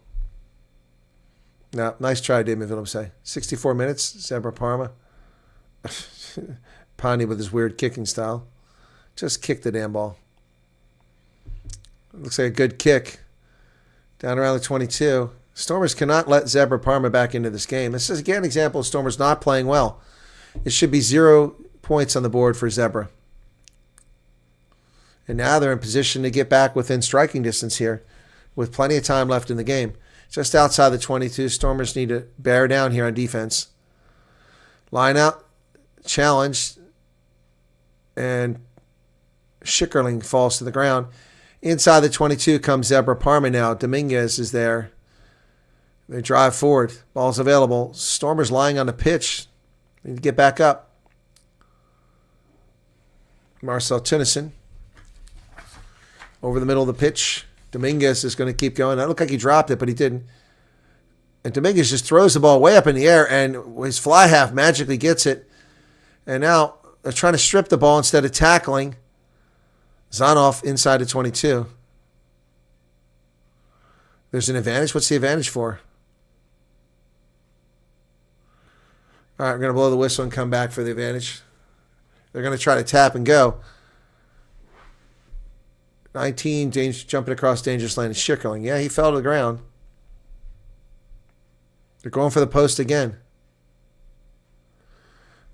No, nice try, Damon Willem say. 64 minutes, Zebre Parma. Pondy with his weird kicking style. Just kick the damn ball. Looks like a good kick. Down around the 22. Stormers cannot let Zebre Parma back into this game. This is, again, an example of Stormers not playing well. It should be 0 points on the board for Zebre. And now they're in position to get back within striking distance here with plenty of time left in the game. Just outside the 22, Stormers need to bear down here on defense. Line out, challenge, and Schickerling falls to the ground. Inside the 22 comes Zebre Parma now. Dominguez is there. They drive forward. Ball's available. Stormers lying on the pitch. Need to get back up. Marcel Tennyson. Over the middle of the pitch. Dominguez is going to keep going. That looked like he dropped it, but he didn't. And Dominguez just throws the ball way up in the air, and his fly half magically gets it. And now they're trying to strip the ball instead of tackling. Zanoff inside the 22. There's an advantage. What's the advantage for? All right, we're going to blow the whistle and come back for the advantage. They're going to try to tap and go. 19, jumping across dangerous lane. Schickerling. Yeah, he fell to the ground. They're going for the post again.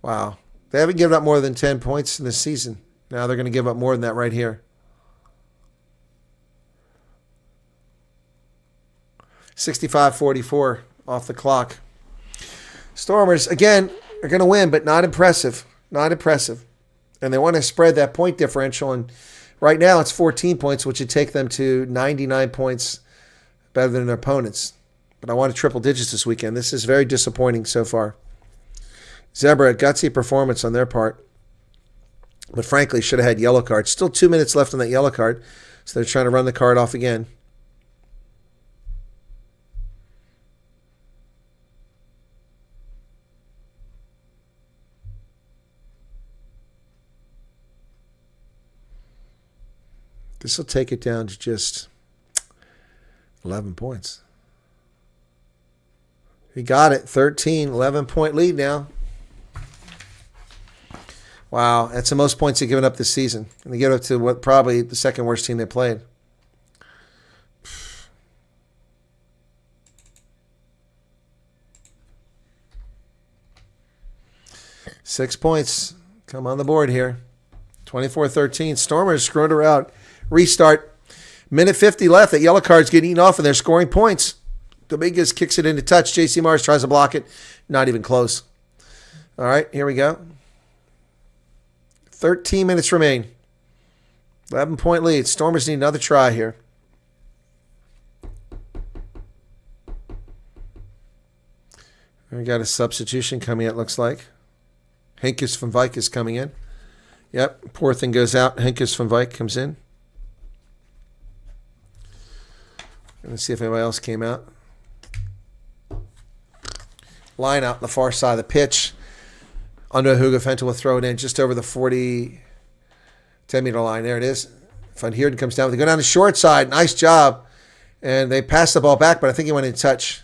Wow. They haven't given up more than 10 points in this season. Now they're going to give up more than that right here. 65-44 off the clock. Stormers, again, are going to win, but not impressive. Not impressive. And they want to spread that point differential. And right now it's 14 points, which would take them to 99 points better than their opponents. But I wanted triple digits this weekend. This is very disappointing so far. Zebre, a gutsy performance on their part. But frankly, should have had yellow cards. Still 2 minutes left on that yellow card. So they're trying to run the card off again. This will take it down to just 11 points. He got it. 13, 11-point lead now. Wow, that's the most points they've given up this season. And they give it up to what probably the second worst team they played. Six points come on the board here. 24-13. Stormers screwed her out. Restart. Minute 50 left. That yellow card's getting eaten off, and they're scoring points. Dominguez kicks it into touch. J.C. Mars tries to block it. Not even close. All right, here we go. 13 minutes remain. 11-point lead. Stormers need another try here. We got a substitution coming in, it looks like. Henkes van Wyk is coming in. Yep, poor thing goes out. Henkes van Wyk comes in. Let's see if anybody else came out. Line out on the far side of the pitch. Under Hugo Fentel will throw it in just over the 10-meter line. There it is. Van Heerden comes down. They go down the short side. Nice job. And they pass the ball back, but I think he went in touch.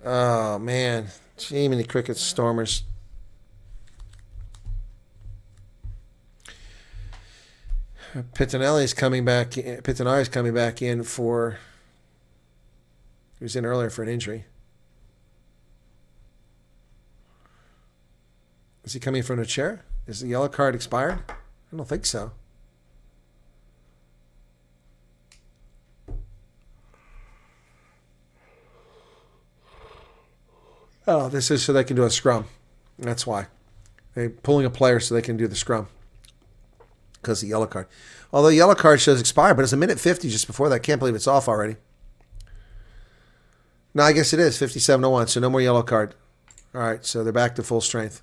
Oh, man. Jiminy Crickets, Stormers. Pittinelli's coming back. Pittinari's coming back in for. He was in earlier for an injury. Is he coming from a chair? Is the yellow card expired? I don't think so. Oh, this is so they can do a scrum. That's why. They're pulling a player so they can do the scrum. Because of the yellow card. Although the yellow card shows expired, but it's a minute 50 just before that. I can't believe it's off already. No, I guess it is. 57:01, so no more yellow card. All right, so they're back to full strength.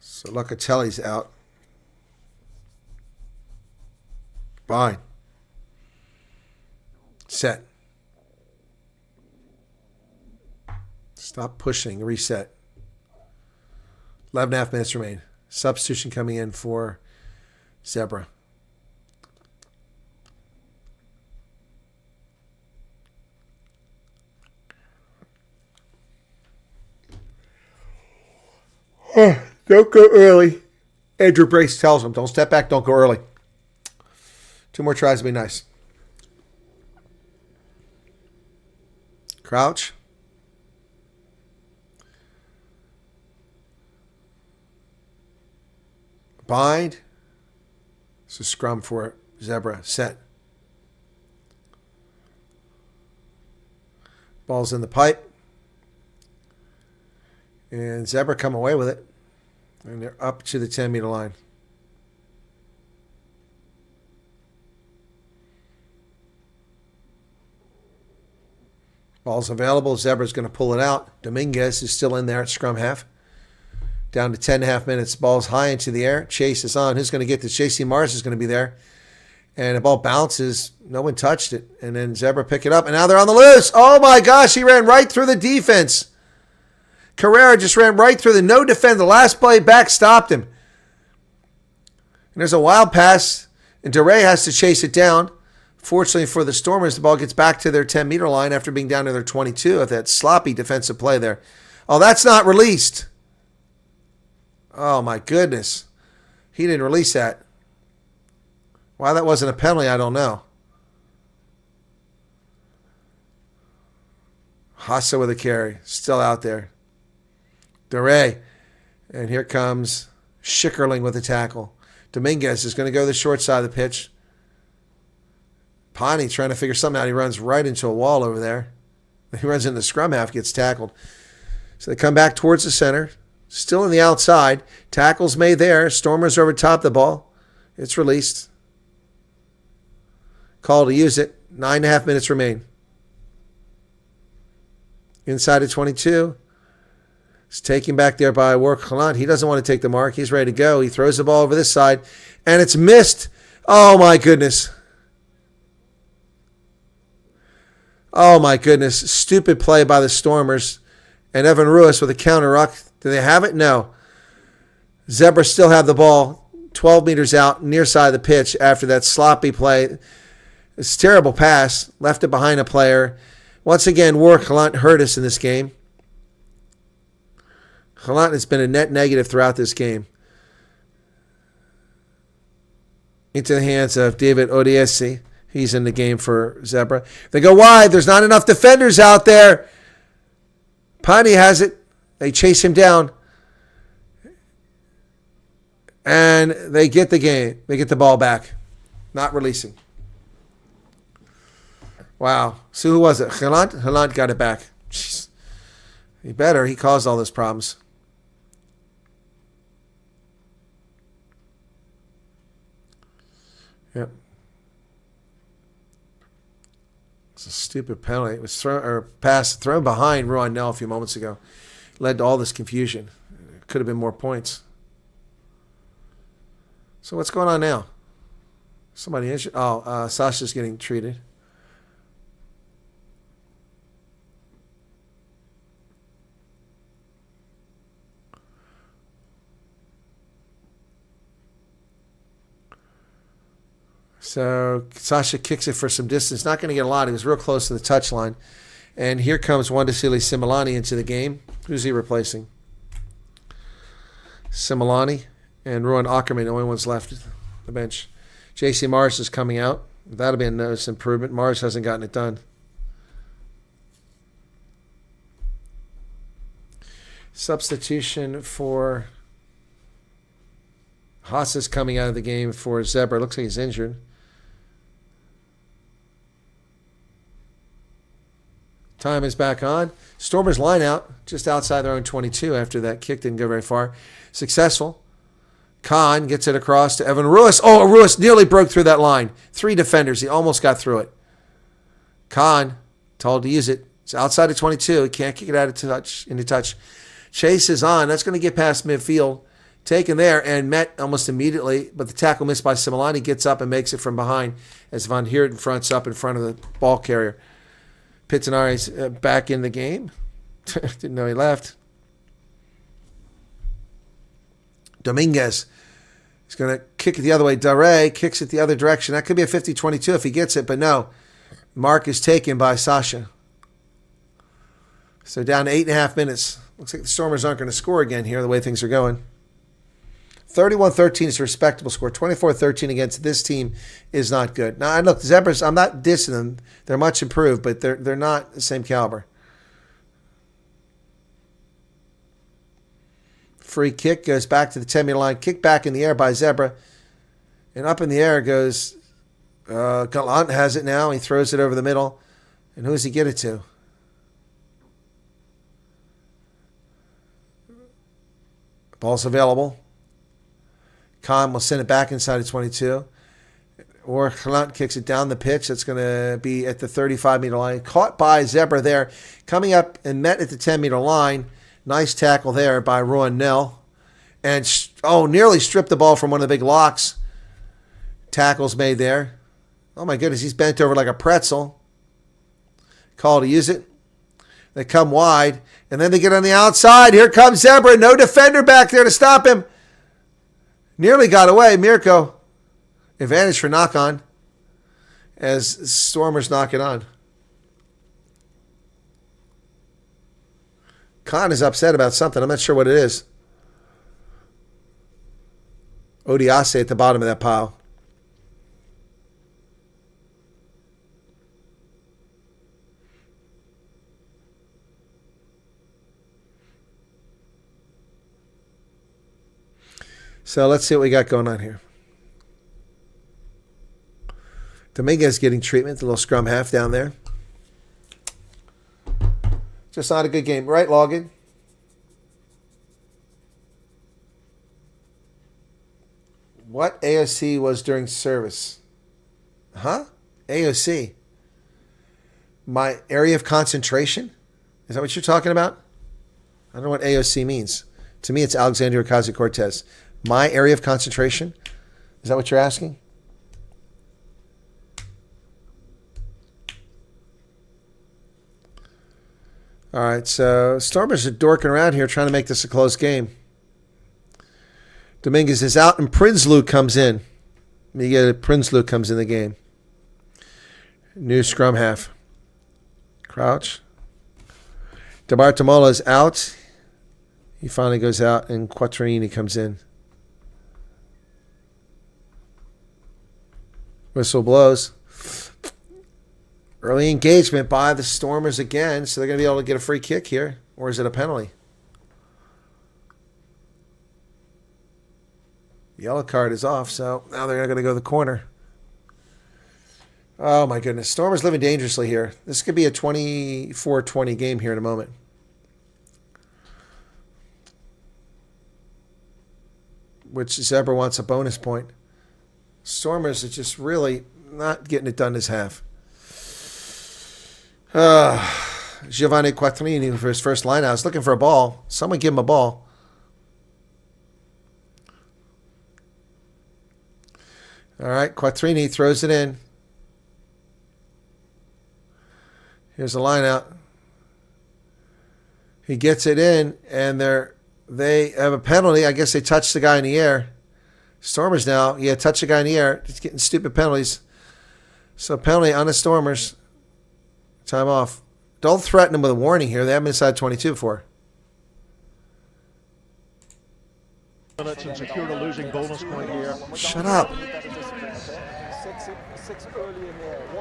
So Locatelli's out. Fine. Set. Stop pushing. Reset. 11.5 minutes remain. Substitution coming in for Zebre. Don't go early. Andrew Brace tells him, don't step back, don't go early. 2 more tries would be nice. Crouch. Bind. It's a scrum for Zebre. Set. Ball's in the pipe. And Zebre come away with it. And they're up to the 10-meter line. Ball's available. Zebre's going to pull it out. Dominguez is still in there at scrum half. Down to 10.5 minutes. Ball's high into the air. Chase is on. Who's going to get this? J.C. Mars is going to be there. And the ball bounces. No one touched it. And then Zebre pick it up. And now they're on the loose. Oh, my gosh. He ran right through the defense. Carrera just ran right through the no defender. The last play back stopped him. And there's a wild pass. And DeRay has to chase it down. Fortunately for the Stormers, the ball gets back to their 10-meter line after being down to their 22 of that sloppy defensive play there. Oh, that's not released. Oh, my goodness. He didn't release that. Why that wasn't a penalty, I don't know. Hassa with a carry. Still out there. DeRay. And here comes Schickerling with a tackle. Dominguez is going to go to the short side of the pitch. Pani trying to figure something out. He runs right into a wall over there. He runs into the scrum half, gets tackled. So they come back towards the center. Still in the outside. Tackle's made there. Stormers over top the ball. It's released. Call to use it. 9.5 minutes remain. Inside of 22. It's taken back there by Warwick Halant. He doesn't want to take the mark. He's ready to go. He throws the ball over this side. And it's missed. Oh, my goodness. Oh, my goodness. Stupid play by the Stormers. And Evan Ruiz with a counter ruck. Do they have it? No. Zebre still have the ball 12 meters out, near side of the pitch after that sloppy play. It's a terrible pass. Left it behind a player. Once again, Warwick Halant hurt us in this game. Halant has been a net negative throughout this game. Into the hands of David Odiesi. He's in the game for Zebre. They go wide. There's not enough defenders out there. Pani has it. They chase him down. And they get the game. They get the ball back. Not releasing. Wow. So who was it? Halant? Halant got it back. Jeez. He better. He caused all those problems. Yep. It's a stupid penalty. It was thrown behind Ruan Nell a few moments ago. Led to all this confusion. It could have been more points. So what's going on now? Somebody injured? Oh, Sasha's getting treated. So Sasha kicks it for some distance. Not going to get a lot. He was real close to the touchline. And here comes Wandesili Similani into the game. Who's he replacing? Similani and Ruan Ackerman, the only ones left on the bench. J.C. Mars is coming out. That'll be a nice improvement. Mars hasn't gotten it done. Substitution for Haas is coming out of the game for Zebre. Looks like he's injured. Time is back on. Stormers line out just outside their own 22 after that kick didn't go very far. Successful. Khan gets it across to Evan Ruiz. Oh, Ruiz nearly broke through that line. 3 defenders. He almost got through it. Khan told to use it. It's outside of 22. He can't kick it out of touch into touch. Chase is on. That's going to get past midfield. Taken there and met almost immediately, but the tackle missed by Similani. Gets up and makes it from behind as Van Heerden fronts up in front of the ball carrier. Pizzanari's back in the game. Didn't know he left. Dominguez is going to kick it the other way. Dare kicks it the other direction. That could be a 50-22 if he gets it, but no. Mark is taken by Sasha. So down to 8.5 minutes. Looks like the Stormers aren't going to score again here, the way things are going. 31-13 is a respectable score. 24-13 against this team is not good. Now, look, Zebras, I'm not dissing them. They're much improved, but they're not the same caliber. Free kick goes back to the 10-meter line. Kick back in the air by Zebre. And up in the air goes Gallant has it now. He throws it over the middle. And who does he get it to? Ball's available. Khan will send it back inside of 22. Or Gallant kicks it down the pitch. That's going to be at the 35-meter line. Caught by Zebre there. Coming up and met at the 10-meter line. Nice tackle there by Rowan Nell. And, nearly stripped the ball from one of the big locks. Tackles made there. Oh, my goodness, he's bent over like a pretzel. Call to use it. They come wide, and then they get on the outside. Here comes Zebre. No defender back there to stop him. Nearly got away. Mirko. Advantage for knock-on as Stormers knock it on. Khan is upset about something. I'm not sure what it is. Odiase at the bottom of that pile. So let's see what we got going on here. Dominguez getting treatment, the little scrum half down there. Just not a good game. Right, Logan? What AOC was during service? Huh? AOC? My area of concentration? Is that what you're talking about? I don't know what AOC means. To me, it's Alexandria Ocasio-Cortez. My area of concentration? Is that what you're asking? All right, so Stormers are dorking around here trying to make this a close game. Dominguez is out and Prinsloo comes in. Prinsloo comes in the game. New scrum half. Crouch. DeBartolomew is out. He finally goes out and Quattrini comes in. Whistle blows. Early engagement by the Stormers again, so they're going to be able to get a free kick here. Or is it a penalty? Yellow card is off, so now they're going to go to the corner. Oh, my goodness. Stormers living dangerously here. This could be a 24-20 game here in a moment. Which Zebre wants a bonus point. Stormers are just really not getting it done this half. Giovanni Quattrini for his first line out. I was looking for a ball. Someone give him a ball. All right, Quattrini throws it in. Here's the line out. He gets it in, and they have a penalty. I guess they touched the guy in the air. Stormers now, touch the guy in the air. It's getting stupid penalties. So penalty on the Stormers. Time off. Don't threaten them with a warning here. They haven't been inside 22 before. Minutes and secure a losing bonus point here. Shut up.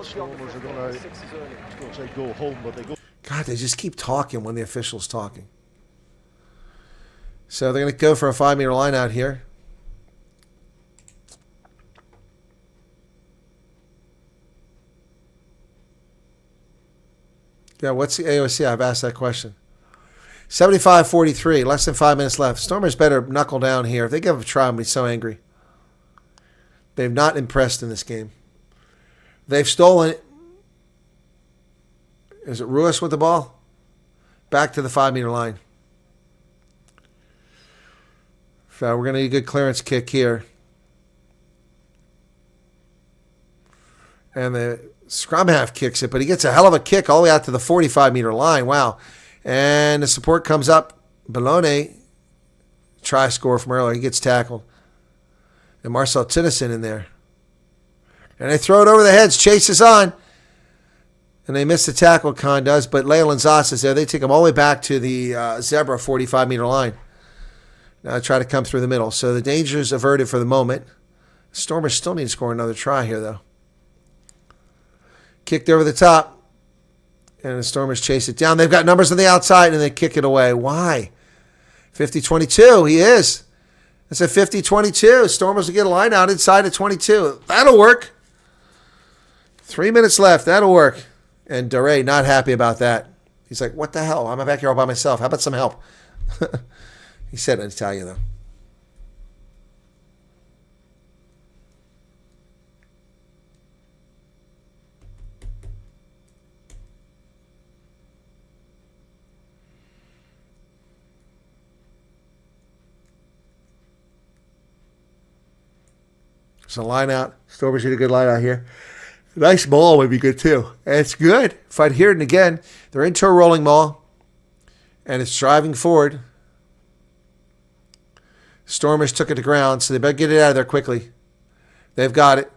Stormers are going to say go home, but they go. God, they just keep talking when the official's talking. So they're going to go for a 5-meter line out here. Yeah, what's the AOC? I've asked that question. 75-43, less than 5 minutes left. Stormers better knuckle down here. If they give a try, I'm going to be so angry. They've not impressed in this game. They've stolen it. Is it Ruiz with the ball? Back to the 5-meter line. So we're going to need a good clearance kick here. And the scrum half kicks it, but he gets a hell of a kick all the way out to the 45-meter line. Wow. And the support comes up. Bologna, try score from earlier. He gets tackled. And Marcel Tennyson in there. And they throw it over the heads. Chase is on. And they miss the tackle, Khan does. But Leyland Zas is there. They take him all the way back to the Zebre 45-meter line. Now try to come through the middle. So the danger is averted for the moment. Stormers still need to score another try here, though. Kicked over the top. And the Stormers chase it down. They've got numbers on the outside, and they kick it away. Why? 50-22. He is. It's a 50-22. Stormers will get a line out inside of 22. That'll work. 3 minutes left. That'll work. And Dore not happy about that. He's like, what the hell? I'm back here all by myself. How about some help? He said it in Italian, though. So line out. Stormers need a good line out here. Nice maul would be good too. And it's good. If I'd hear it again, they're into a rolling maul. And it's driving forward. Stormers took it to ground, so they better get it out of there quickly. They've got it.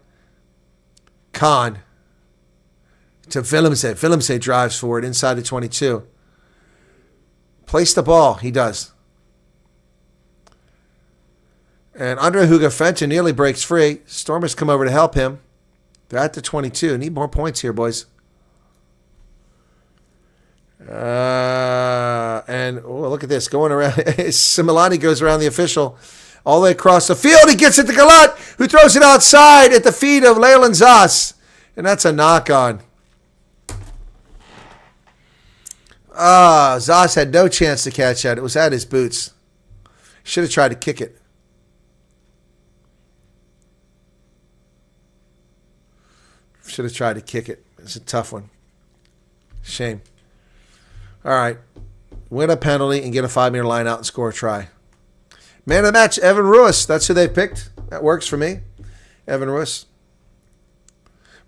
Khan to Willemse. Willemse drives forward inside the 22. Place the ball. He does. And Andre Hugo Fenton nearly breaks free. Stormers come over to help him. They're at the 22. Need more points here, boys. And look at this. Going around. Similani goes around the official all the way across the field. He gets it to Galat, who throws it outside at the feet of Leyland Zas. And that's a knock-on. Zas had no chance to catch that. It was at his boots. Should have tried to kick it. Should have tried to kick it. It's a tough one. Shame. All right. Win a penalty and get a 5-meter line out and score a try. Man of the match, Evan Ruiz. That's who they picked. That works for me. Evan Ruiz.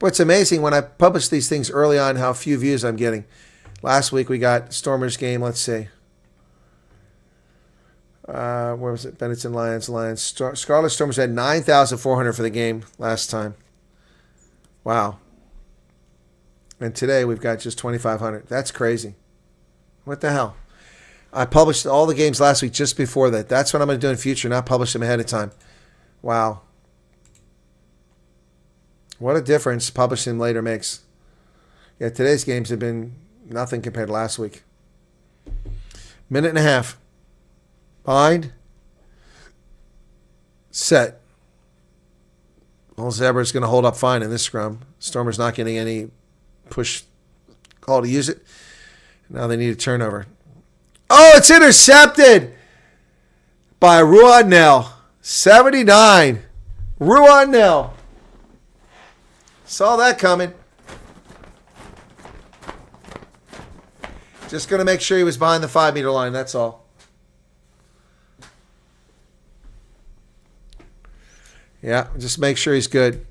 But it's amazing when I publish these things early on how few views I'm getting. Last week we got Stormers game. Let's see. Where was it? Benetton Lions. Scarlet Stormers had 9,400 for the game last time. Wow. And today we've got just 2,500. That's crazy. What the hell? I published all the games last week just before that. That's what I'm going to do in future, not publish them ahead of time. Wow. What a difference publishing later makes. Yeah, today's games have been nothing compared to last week. Minute and a half. Bind. Set. Well, Zebra's going to hold up fine in this scrum. Stormers not getting any push call to use it. Now they need a turnover. Oh, it's intercepted by Ruan Nell. 79. Ruan Nell. Saw that coming. Just going to make sure he was behind the 5-meter line. That's all. Yeah, just make sure he's good.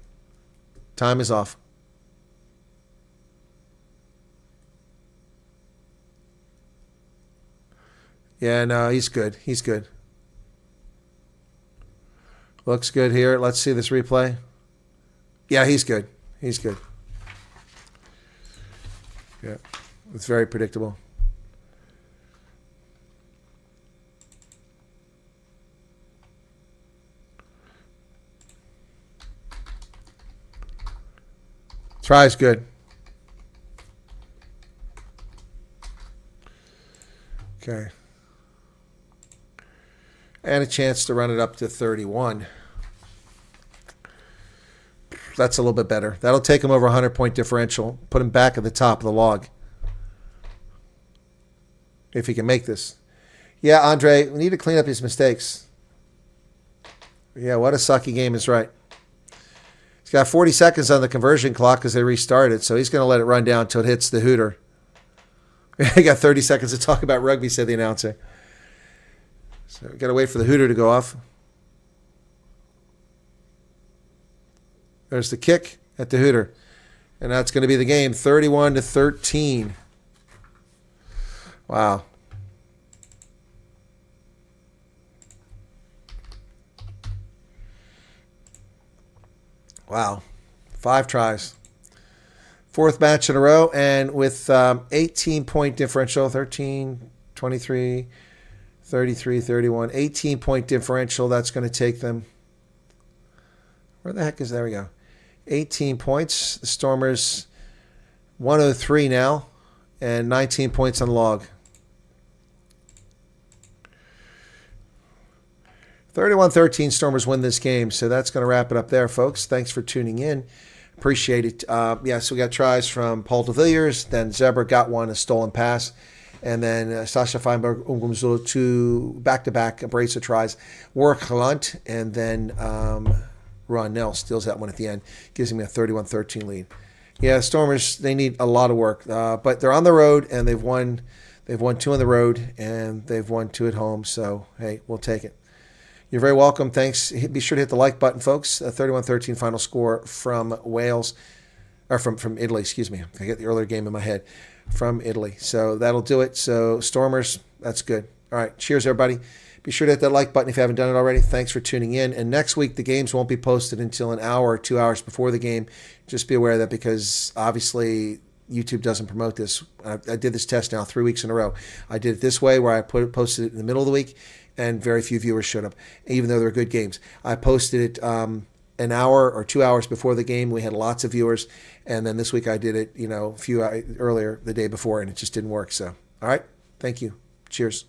Time is off. Yeah, no, he's good. He's good. Looks good here. Let's see this replay. Yeah, he's good. He's good. Yeah, it's very predictable. Try's good. Okay. And a chance to run it up to 31. That's a little bit better. That'll take him over 100-point differential. Put him back at the top of the log. If he can make this. Yeah, Andre, we need to clean up his mistakes. Yeah, what a sucky game is right. He's got 40 seconds on the conversion clock because they restarted, so he's going to let it run down until it hits the hooter. He got 30 seconds to talk about rugby, said the announcer. So we've got to wait for the hooter to go off. There's the kick at the hooter. And that's going to be the game, 31-13. Wow. Wow. 5 tries. 4th match in a row, and with 18-point differential, 13, 23, 33, 31, 18-point differential, that's going to take them. Where the heck is, there we go. 18 points. The Stormers 103 now, and 19 points on the log. 31-13 Stormers win this game, so that's going to wrap it up there, folks. Thanks for tuning in. Appreciate it. So we got tries from Paul de Villiers, then Zebre got one, a stolen pass, and then Sasha Feinberg, Ungumzulu, 2 back-to-back abrasive tries. Warwick Lunt, and then Ron Nell steals that one at the end, gives me a 31-13 lead. Yeah, Stormers, they need a lot of work, but they're on the road, and they've won 2 on the road, and they've won 2 at home, so, hey, we'll take it. You're very welcome. Thanks. Be sure to hit the like button, folks. 31-13 final score from Wales, or from Italy, excuse me. I get the earlier game in my head. From Italy. So that'll do it. So Stormers, that's good. All right. Cheers, everybody. Be sure to hit that like button if you haven't done it already. Thanks for tuning in. And next week, the games won't be posted until an hour or 2 hours before the game. Just be aware of that, because obviously YouTube doesn't promote this. I did this test now 3 weeks in a row. I did it this way, where I posted it in the middle of the week, and very few viewers showed up, even though they're good games. I posted it an hour or 2 hours before the game. We had lots of viewers, and then this week I did it, a few earlier the day before, and it just didn't work. So, all right, thank you. Cheers.